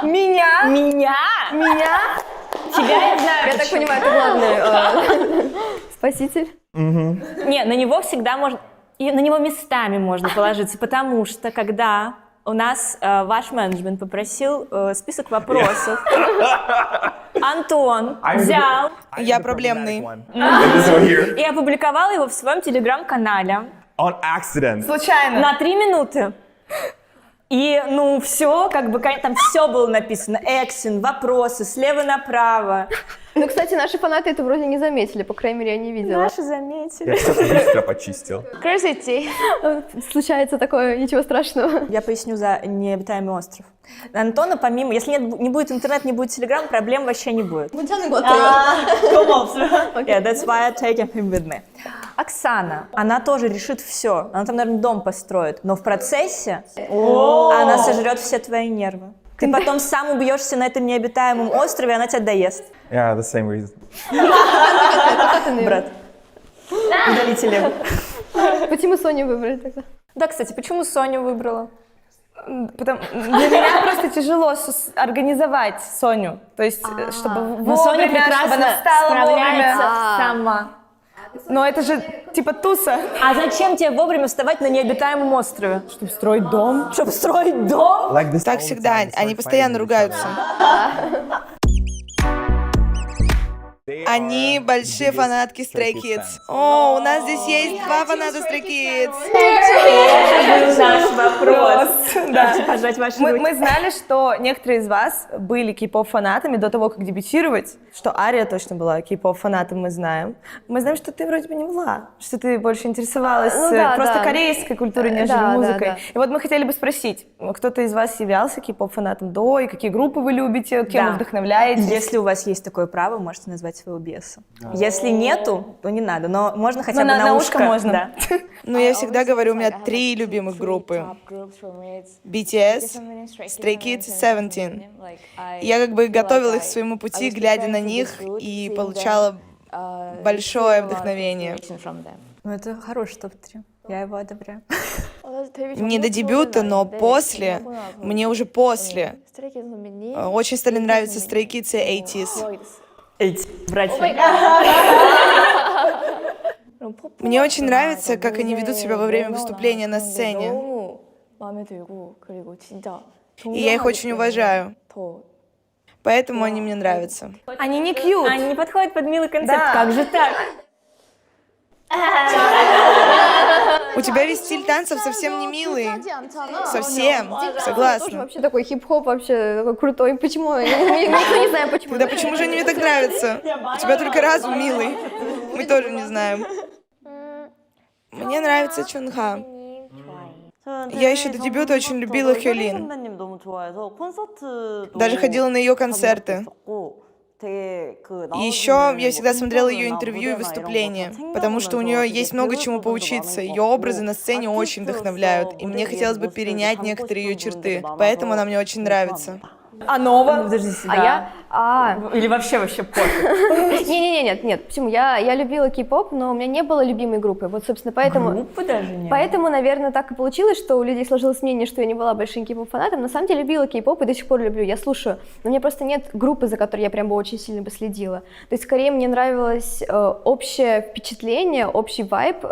Меня? Тебя я знаю. Я так понимаю, это главный спаситель. Не, на него всегда можно... И на него местами можно положиться, потому что когда у нас ваш менеджмент попросил список вопросов, Антон взял Я проблемный. и опубликовал его в своем телеграм-канале On accident. Случайно. на 3 минуты. И, ну, все, как бы, там все было написано. Экшен, вопросы, слева направо. Ну, кстати, наши фанаты это вроде не заметили, по крайней мере, я не видела. Наши заметили. Я сейчас быстро почистил. Случается такое, ничего страшного. Я поясню за необитаемый остров. Антона, помимо, если не будет интернет, не будет телеграм, проблем вообще не будет. Yeah, that's why I'm taking him with me. Оксана, она тоже решит все. Она там, наверное, дом построит. Но в процессе она сожрет все твои нервы. Ты потом сам убьешься на этом необитаемом острове, и она тебя доест. Yeah, the same reason. Брат. Удали телегу. Почему Соню выбрали тогда? Да, кстати, почему Соню выбрала? Для меня просто тяжело организовать Соню. То есть, чтобы Но Соня вовремя, чтобы она прекрасно встала справляется вовремя. сама. Но это же типа туса. А зачем тебе вовремя вставать на необитаемом острове? Чтобы строить дом. Чтобы строить дом? Like this Так all the всегда, time, it's они like постоянно fighting with each ругаются. other. They Они are большие biggest фанатки Stray Kids. О, у нас здесь есть два фаната Stray Kids. Это наш вопрос. Да. Пожать ваши руки. Мы знали, что некоторые из вас были кей-поп фанатами до того, как дебютировать, что Ария точно была кей-поп фанатом, мы знаем. Мы знаем, что ты вроде бы не была, что ты больше интересовалась просто корейской культурой, нежели музыкой. Да. И вот мы хотели бы спросить, кто-то из вас являлся кей-поп фанатом до, и какие группы вы любите, кем вы вдохновляетесь? Если у вас есть такое право, можете назвать своего беса. Если нету, то не надо, но можно хотя бы на на ушко можно. Да. Ну, я всегда говорю, у меня 3 любимых группы. BTS, Stray Kids и Seventeen. Я как бы готовила их к своему пути, глядя на них, и получала большое вдохновение. Ну, это хороший топ-3. Я его одобряю. Не до дебюта, но после, мне уже после, очень стали нравиться Stray Kids и 80s. Эти братья. Мне очень нравится, как они ведут себя во время выступления на сцене. И я их очень уважаю. Поэтому они мне нравятся. Они не кьют. Они не подходят под милый концерт. Да. Как же так? У тебя весь стиль танцев совсем не милый. Совсем. Согласна. Вообще такой хип-хоп, вообще такой крутой. Почему? Никто не знает, почему. Тогда почему же они мне так нравятся? У тебя только разум милый. Мы тоже не знаем. Мне нравится Чунха. Я еще до дебюта очень любила Хёлин. Даже ходила на ее концерты. И еще я всегда смотрела ее интервью и выступления, потому что у нее есть много чему поучиться. Ее образы на сцене очень вдохновляют, и мне хотелось бы перенять некоторые ее черты, поэтому она мне очень нравится. А Нова? Подождите, Или вообще пофиг? Нет. Почему? Я любила кей-поп, но у меня не было любимой группы. Вот, собственно, поэтому... Группы даже не Поэтому, наверное, так и получилось, что у людей сложилось мнение, что я не была большим кей-поп-фанатом. На самом деле любила кей-поп и до сих пор люблю, я слушаю. Но у меня просто нет группы, за которой я прям бы очень сильно бы следила. То есть, скорее, мне нравилось общее впечатление, общий вайб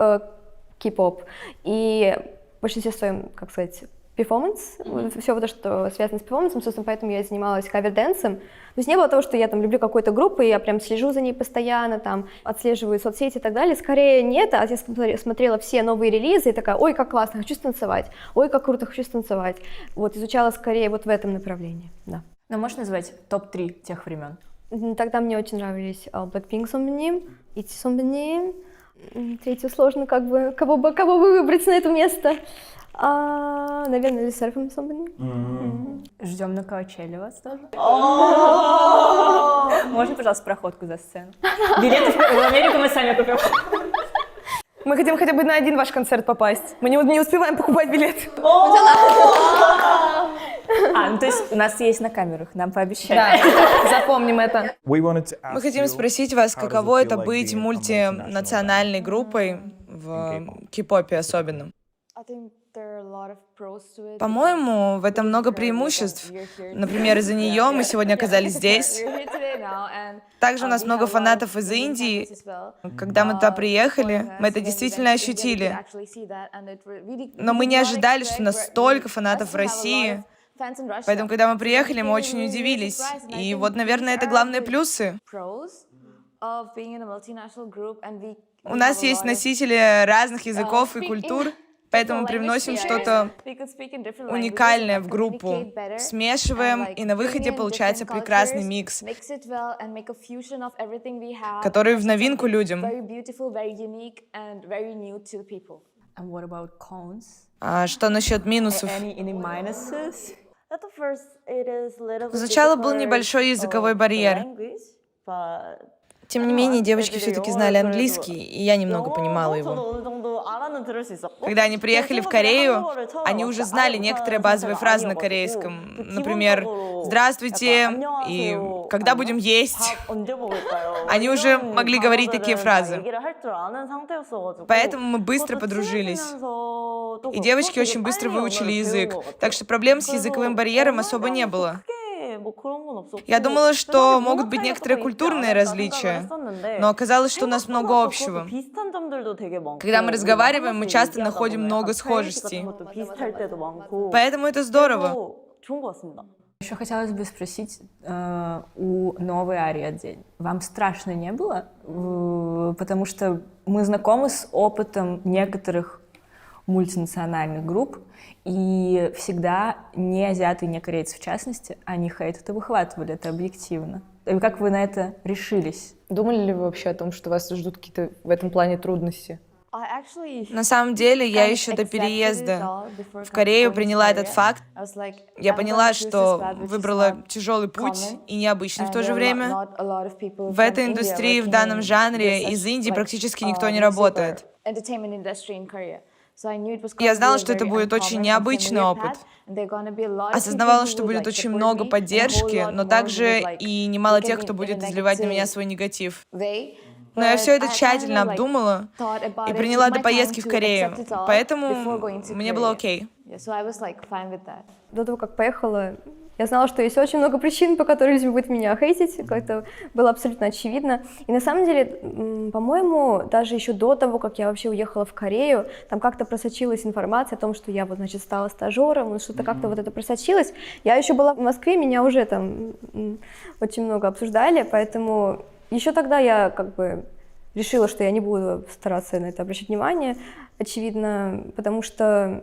кей-поп. И в большинстве своем, как сказать, перформанс, все вот то, что связано с перформансом, собственно, поэтому я занималась кавер-дэнсом. То есть не было того, что я там люблю какую-то группу, и я прям слежу за ней постоянно, там, отслеживаю соцсети и так далее. Скорее нет, а я смотрела все новые релизы и такая, ой, как классно, хочу станцевать, ой, как круто, хочу станцевать. Вот, изучала скорее вот в этом направлении, да. Ну, можешь назвать топ-3 тех времен? Тогда мне очень нравились Blackpink Songbin, ITZY Songbin. Третью сложно, как бы, кого бы выбрать на это место. Наверное, или Серафим Songbin. Ждем на Коачелле вас тоже. Можно, пожалуйста, проходку за сцену? Билеты в Америку мы сами купим. Мы хотим хотя бы на один ваш концерт попасть. Мы не успеваем покупать билет. Ну то есть у нас есть на камерах, нам пообещали. Да, запомним это. Мы хотим спросить вас, каково это быть мультинациональной группой в кей-попе особенно? По-моему, в этом много преимуществ. Например, из-за нее мы сегодня оказались здесь. Также у нас много фанатов из Индии. Когда мы туда приехали, мы это действительно ощутили. Но мы не ожидали, что настолько фанатов в России. Поэтому, когда мы приехали, мы очень удивились. И вот, наверное, это главные плюсы. У нас есть носители разных языков и культур, поэтому привносим что-то уникальное в группу, смешиваем, и на выходе получается прекрасный микс, который в новинку людям. А что насчет минусов? Сначала был небольшой языковой барьер. Тем не менее, девочки все-таки знали английский, и я немного понимала его. Когда они приехали в Корею, они уже знали некоторые базовые фразы на корейском. Например, «Здравствуйте» и «Когда будем есть?». Они уже могли говорить такие фразы. Поэтому мы быстро подружились. И девочки очень быстро выучили язык, так что проблем с языковым барьером особо не было. Я думала, что могут быть некоторые культурные различия, но оказалось, что у нас много общего. Когда мы разговариваем, мы часто находим много схожестей. Поэтому это здорово. Еще хотелось бы спросить у новой Арии отдельно. Вам страшно не было? Потому что мы знакомы с опытом некоторых мультинациональных групп, и всегда не азиаты, не корейцы в частности, они хейтят и выхватывали, это объективно. И как вы на это решились? Думали ли вы вообще о том, что вас ждут какие-то в этом плане трудности? На самом деле, я еще до переезда в Корею приняла этот факт. Я поняла, что выбрала тяжелый путь и необычный в то же время. В этой индустрии, в данном жанре, из Индии практически никто не работает. Я знала, что это будет очень необычный опыт. Осознавала, что будет очень много поддержки, но также и немало тех, кто будет изливать на меня свой негатив. Но я все это тщательно обдумала и приняла до поездки в Корею, поэтому мне было окей. До того, как поехала, я знала, что есть очень много причин, по которым люди будут меня хейтить, это было абсолютно очевидно. И на самом деле, по-моему, даже еще до того, как я вообще уехала в Корею, там как-то просочилась информация о том, что я вот, значит, стала стажером, что-то как-то вот это просочилось. Я еще была в Москве, меня уже там очень много обсуждали, поэтому еще тогда я как бы решила, что я не буду стараться на это обращать внимание, очевидно, потому что,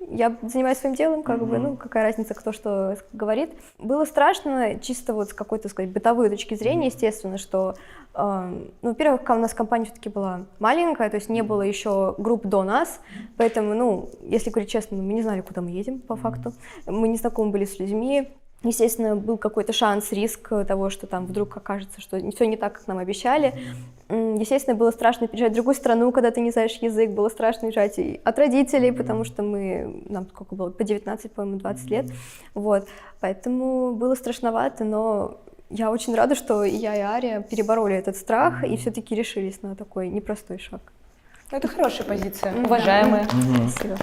я занимаюсь своим делом, как бы, какая разница, кто что говорит. Было страшно, чисто вот с какой-то, так сказать, бытовой точки зрения, естественно, что, во-первых, у нас компания все-таки была маленькая, то есть не было еще групп до нас, поэтому, если говорить честно, мы не знали, куда мы едем, по факту. Мы не знакомы были с людьми. Естественно, был какой-то шанс, риск того, что там вдруг окажется, что все не так, как нам обещали. Естественно, было страшно переезжать в другую страну, когда ты не знаешь язык, было страшно уезжать и от родителей, потому что нам сколько было, по 19, по-моему, 20 лет, вот. Поэтому было страшновато, но я очень рада, что и я, и Ария перебороли этот страх и все-таки решились на такой непростой шаг. Это хорошая позиция, уважаемая. Спасибо.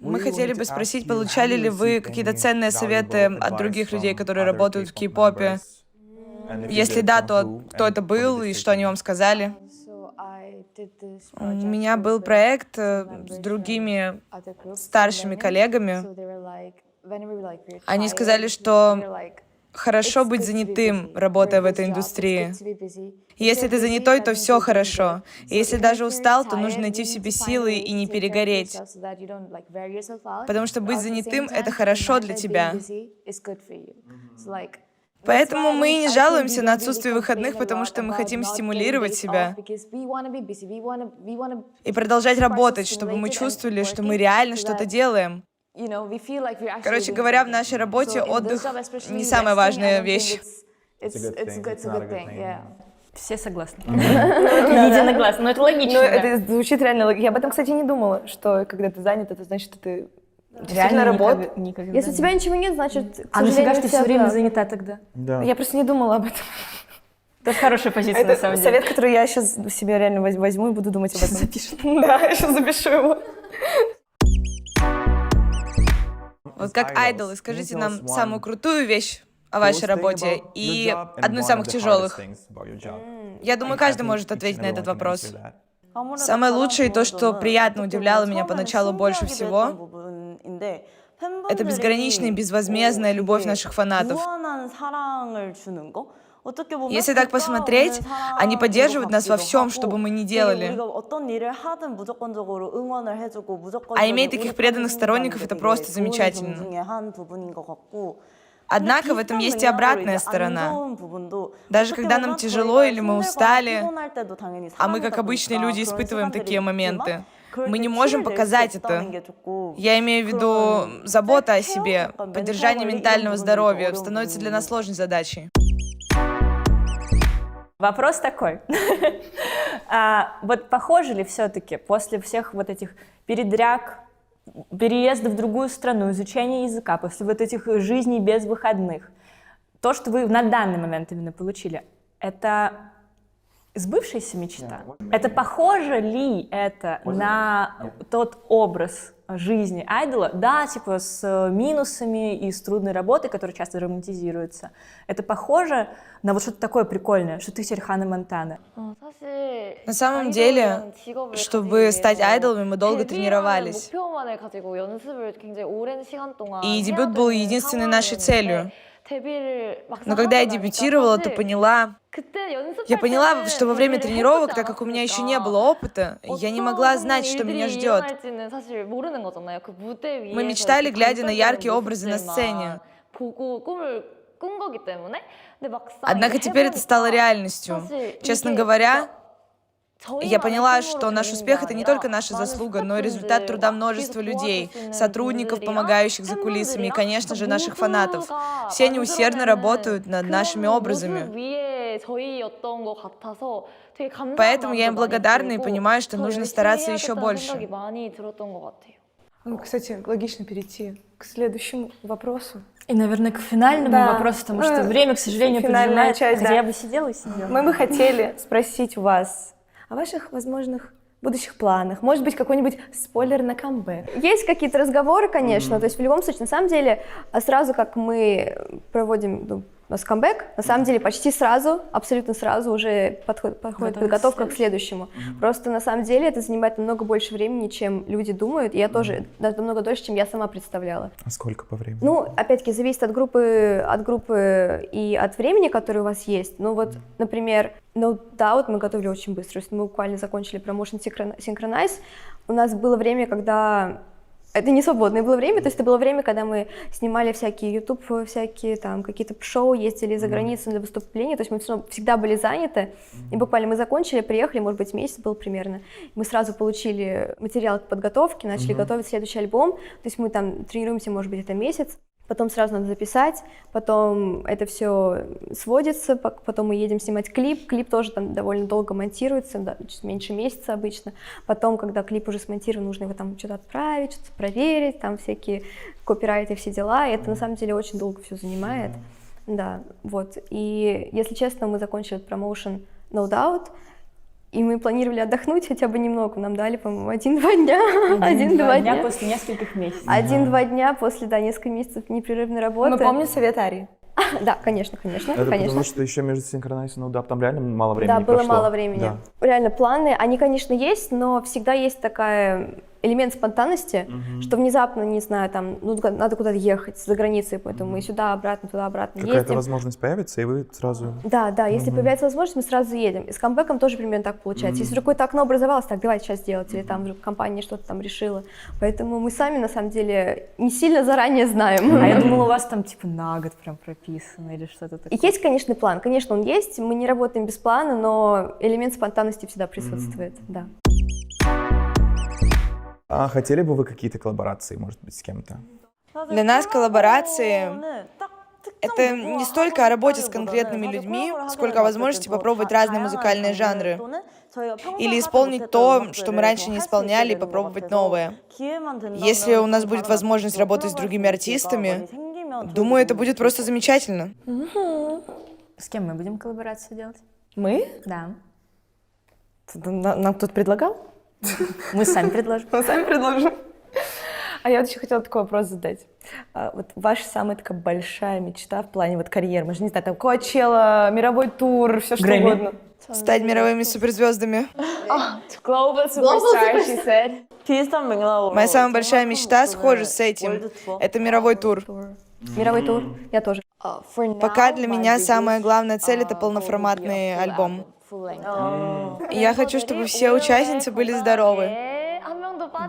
Мы хотели бы спросить, получали ли вы какие-то ценные советы от других людей, которые работают в кей-попе? Если да, то кто это был и что они вам сказали? У меня был проект с другими старшими коллегами. Они сказали, что хорошо быть занятым, работая в этой индустрии. Если ты занятой, то все хорошо. И если даже устал, то нужно найти в себе силы и не перегореть. Потому что быть занятым — это хорошо для тебя. Поэтому мы не жалуемся на отсутствие выходных, потому что мы хотим стимулировать себя и продолжать работать, чтобы мы чувствовали, что мы реально что-то делаем. Короче говоря, в нашей работе отдых не самая важная вещь. Все согласны. Единогласно, но это логично. Это звучит реально логично. Я об этом, кстати, не думала, что когда ты занят, это значит, что ты действительно работаешь. Если у тебя ничего нет, значит, А нафига ж ты все время занята тогда? Да. Я просто не думала об этом. Это хорошая позиция, на самом Это деле. совет, который я сейчас себе реально возьму и буду думать об этом. Да, я сейчас запишу его. Вот как айдолы, скажите нам самую крутую вещь о вашей работе и одну из самых тяжелых. Я думаю, каждый может ответить на этот вопрос. Самое лучшее и то, что приятно удивляло меня поначалу больше всего, это безграничная и безвозмездная любовь наших фанатов. Если так посмотреть, они поддерживают нас во всем, что бы мы ни делали. А иметь таких преданных сторонников — это просто замечательно. Однако в этом есть и обратная сторона. Даже когда нам тяжело или мы устали, а мы, как обычные люди, испытываем такие моменты, мы не можем показать это. Я имею в виду, забота о себе, поддержание ментального здоровья становится для нас сложной задачей. Вопрос такой. Вот похоже ли все-таки после всех вот этих передряг, переезда в другую страну, изучения языка, после вот этих жизней без выходных, то, что вы на данный момент именно получили, это сбывшаяся мечта? Это похоже ли это на тот образ жизни айдола? Да, типа с минусами и с трудной работой, которая часто романтизируется. Это похоже на вот что-то такое прикольное, что ты теперь Ханна Монтана? На самом деле, чтобы стать айдолами, мы долго тренировались. И дебют был единственной нашей целью. Но когда я дебютировала, то я поняла, что во время тренировок, так как у меня еще не было опыта, я не могла знать, что меня ждет. Мы мечтали, глядя на яркие образы на сцене. Однако теперь это стало реальностью. Честно говоря, я поняла, что наш успех — это не только наша заслуга, но и результат труда множества людей, сотрудников, помогающих за кулисами, и, конечно же, наших фанатов. Все они усердно работают над нашими образами. Поэтому я им благодарна и понимаю, что нужно стараться еще больше. Кстати, логично перейти к следующему вопросу. И, наверное, к финальному вопросу, потому что время, к сожалению, финальная поджимает, часть, где да. я бы сидела и сидела. Мы бы хотели спросить у вас о ваших возможных будущих планах. Может быть, какой-нибудь спойлер на камбэк. Есть какие-то разговоры, конечно, то есть в любом случае, на самом деле, сразу как мы проводим у нас камбэк, на самом деле почти сразу, абсолютно сразу уже подходит подготовка к следующему. Просто на самом деле это занимает намного больше времени, чем люди думают, и я тоже, даже намного дольше, чем я сама представляла. А сколько по времени? Ну, опять-таки, зависит от группы и от времени, которое у вас есть. Ну вот, например, No Doubt мы готовили очень быстро, то есть мы буквально закончили промоушен Synchronize. У нас было время, когда... Это не свободное было время, то есть это было время, когда мы снимали всякие YouTube, всякие там какие-то шоу, ездили за границу для выступлений, то есть мы всегда были заняты, и буквально мы закончили, приехали, может быть, месяц был примерно, мы сразу получили материал к подготовке, начали готовить следующий альбом, то есть мы там тренируемся, может быть, это месяц, потом сразу надо записать, потом это все сводится, потом мы едем снимать клип тоже там довольно долго монтируется, да, чуть меньше месяца обычно, потом, когда клип уже смонтирован, нужно его там что-то отправить, что-то проверить, там всякие копирайты, все дела, и это на самом деле очень долго все занимает, да, вот, и если честно, мы закончили промоушен No Doubt, и мы планировали отдохнуть хотя бы немного. Нам дали, по-моему, 1-2 дня. 1-2 дня после нескольких месяцев. 1-2 дня после, нескольких месяцев непрерывной работы. Мы помним совет Арии. Да, конечно. Это потому что еще между Synchronize и No Doubt там реально мало времени прошло. Да, было мало времени. Да. Реально, планы, они, конечно, есть, но всегда есть такая элемент спонтанности, что внезапно, не знаю, там, надо куда-то ехать за границей, поэтому мы сюда-обратно, туда-обратно ездим. Какая-то возможность появится, и вы сразу... Да, если появляется возможность, мы сразу едем. И с камбэком тоже примерно так получается. Если какое-то окно образовалось, так, давайте сейчас сделать, или там компания что-то там решила. Поэтому мы сами, на самом деле, не сильно заранее знаем. А я думала, у вас там типа на год прям прописано или что-то такое. Есть, конечно, план. Конечно, он есть. Мы не работаем без плана, но элемент спонтанности всегда присутствует, да. А хотели бы вы какие-то коллаборации, может быть, с кем-то? Для нас коллаборации — это не столько о работе с конкретными людьми, сколько о возможности попробовать разные музыкальные жанры. Или исполнить то, что мы раньше не исполняли, и попробовать новое. Если у нас будет возможность работать с другими артистами, думаю, это будет просто замечательно. С кем мы будем коллаборацию делать? Мы? Да. Нам кто-то предлагал? Мы сами предложим. Мы сами предложим. А я вот еще хотела такой вопрос задать. Вот ваша самая такая большая мечта в плане вот карьеры, мы же не знаю, там Коачелла, мировой тур, все что угодно. Стать мировыми суперзвездами. Global superstar, she said. Моя самая большая мечта схожа с этим. Это мировой тур. Мировой тур, я тоже. Пока для меня самая главная цель — это полноформатный альбом. Я хочу, чтобы все участницы были здоровы,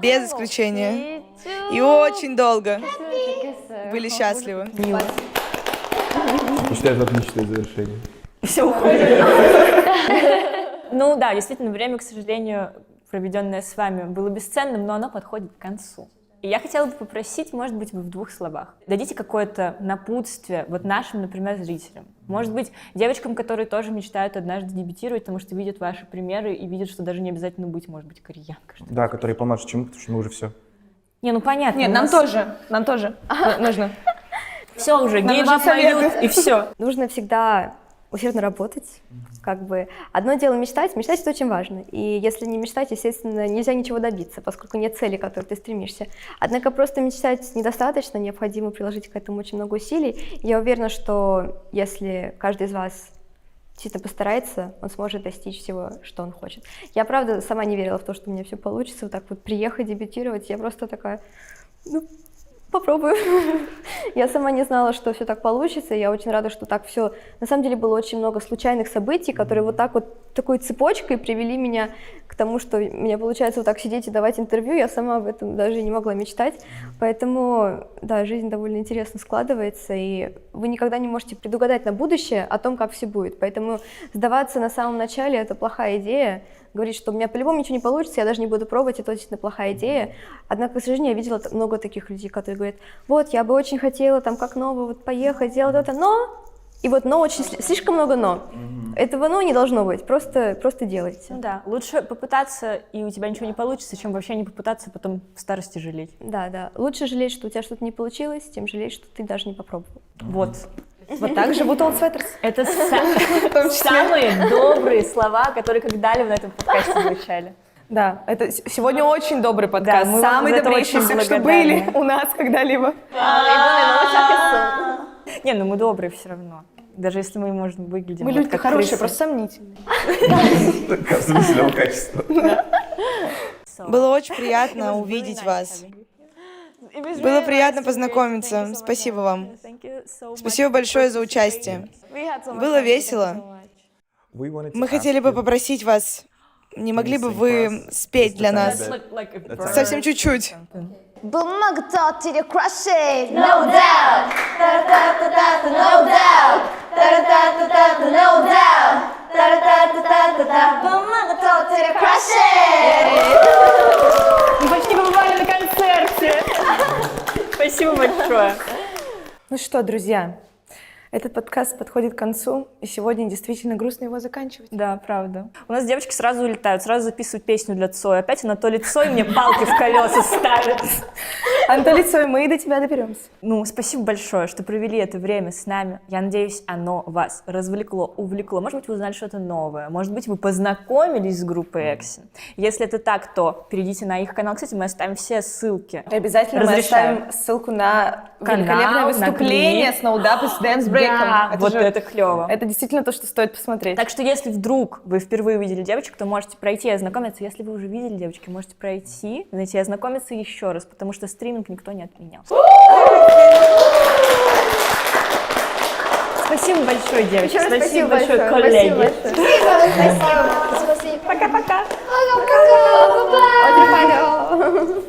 без исключения, и очень долго были счастливы. Считаю, это отличное завершение. Все уходит. Ну да, действительно, время, к сожалению, проведенное с вами, было бесценным, но оно подходит к концу. И я хотела бы попросить, может быть, вы в 2 словах дадите какое-то напутствие вот нашим, например, зрителям. Может быть, девочкам, которые тоже мечтают однажды дебютировать, потому что видят ваши примеры и видят, что даже не обязательно быть, может быть, кореянкой. Да, которые помладше, чем мы, потому что мы уже все. Не, ну понятно. Нет, нам тоже нужно. Все уже, Нам гей уже вам поют, советуют. и все. Нужно всегда усердно работать. Как бы одно дело мечтать это очень важно. И если не мечтать, естественно, нельзя ничего добиться, поскольку нет цели, к которой ты стремишься. Однако просто мечтать недостаточно, необходимо приложить к этому очень много усилий. И я уверена, что если каждый из вас действительно постарается, он сможет достичь всего, что он хочет. Я, правда, сама не верила в то, что у меня все получится, вот так вот приехать, дебютировать. Я просто такая, попробую. Я сама не знала, что все так получится, и я очень рада, что так все. На самом деле было очень много случайных событий, которые вот так вот такой цепочкой привели меня к тому, что у меня получается вот так сидеть и давать интервью. Я сама об этом даже не могла мечтать. Поэтому, да, жизнь довольно интересно складывается, и вы никогда не можете предугадать на будущее о том, как все будет. Поэтому сдаваться на самом начале — это плохая идея. Говорить, что у меня по-любому ничего не получится, я даже не буду пробовать, это действительно плохая идея. Однако, к сожалению, я видела много таких людей, которые говорят, вот, я бы очень хотела там как ново вот поехать, сделать это, но... И вот но очень, слишком много но. Этого но не должно быть, просто делайте. Ну да, лучше попытаться, и у тебя ничего не получится, чем вообще не попытаться, а потом в старости жалеть. Да, лучше жалеть, что у тебя что-то не получилось, чем жалеть, что ты даже не попробовал. Вот. Вот так живут Old Sweaters. Это самые добрые слова, которые когда-либо на этом подкасте звучали. Да, это сегодня очень добрый подкаст. Да, мы вам Самый за это добрейший из очень всех, что благодарны. были у нас когда-либо. Не, ну мы добрые все равно. Даже если мы, может, выглядим Мы вот люди как хорошие, крысы. просто сомнительные. В смысле качества. Было очень приятно увидеть вас. Было приятно познакомиться. Спасибо вам. Спасибо большое за участие. Было весело. Мы хотели бы попросить вас, не могли бы вы спеть для нас? Совсем чуть-чуть. Бумага тотали crushing, no doubt. Та-та-та-та-та, no doubt. Та-та-та-та-та, no doubt. Та-та-та-та-та, бумага тотали crushing. Мы почти побывали на концерте. Спасибо большое. Ну что, друзья, этот подкаст подходит к концу, и сегодня действительно грустно его заканчивать. Да, правда. У нас девочки сразу улетают, сразу записывают песню для Цоя. Опять Анатолий Цой мне палки в колеса ставит. Анатолий Цой, мы и до тебя доберемся. Ну, спасибо большое, что провели это время с нами. Я надеюсь, оно вас развлекло, увлекло. Может быть, вы узнали что-то новое. Может быть, вы познакомились с группой Эксин. Если это так, то перейдите на их канал. Кстати, мы оставим все ссылки. И обязательно мы Разрешаем. оставим ссылку на Канал, великолепное на выступление клип. с ноудап и с дэнс-брейком. Да, вот это клево. Это действительно то, что стоит посмотреть. Так что, если вдруг вы впервые увидели девочек, то можете пройти и ознакомиться. Если вы уже видели девочки, можете пройти, знаете, и ознакомиться еще раз, потому что стриминг никто не отменял. Спасибо большое, девочки. Еще раз Спасибо большое, большое. коллеги. Спасибо. Пока-пока. Пока-пока. Очень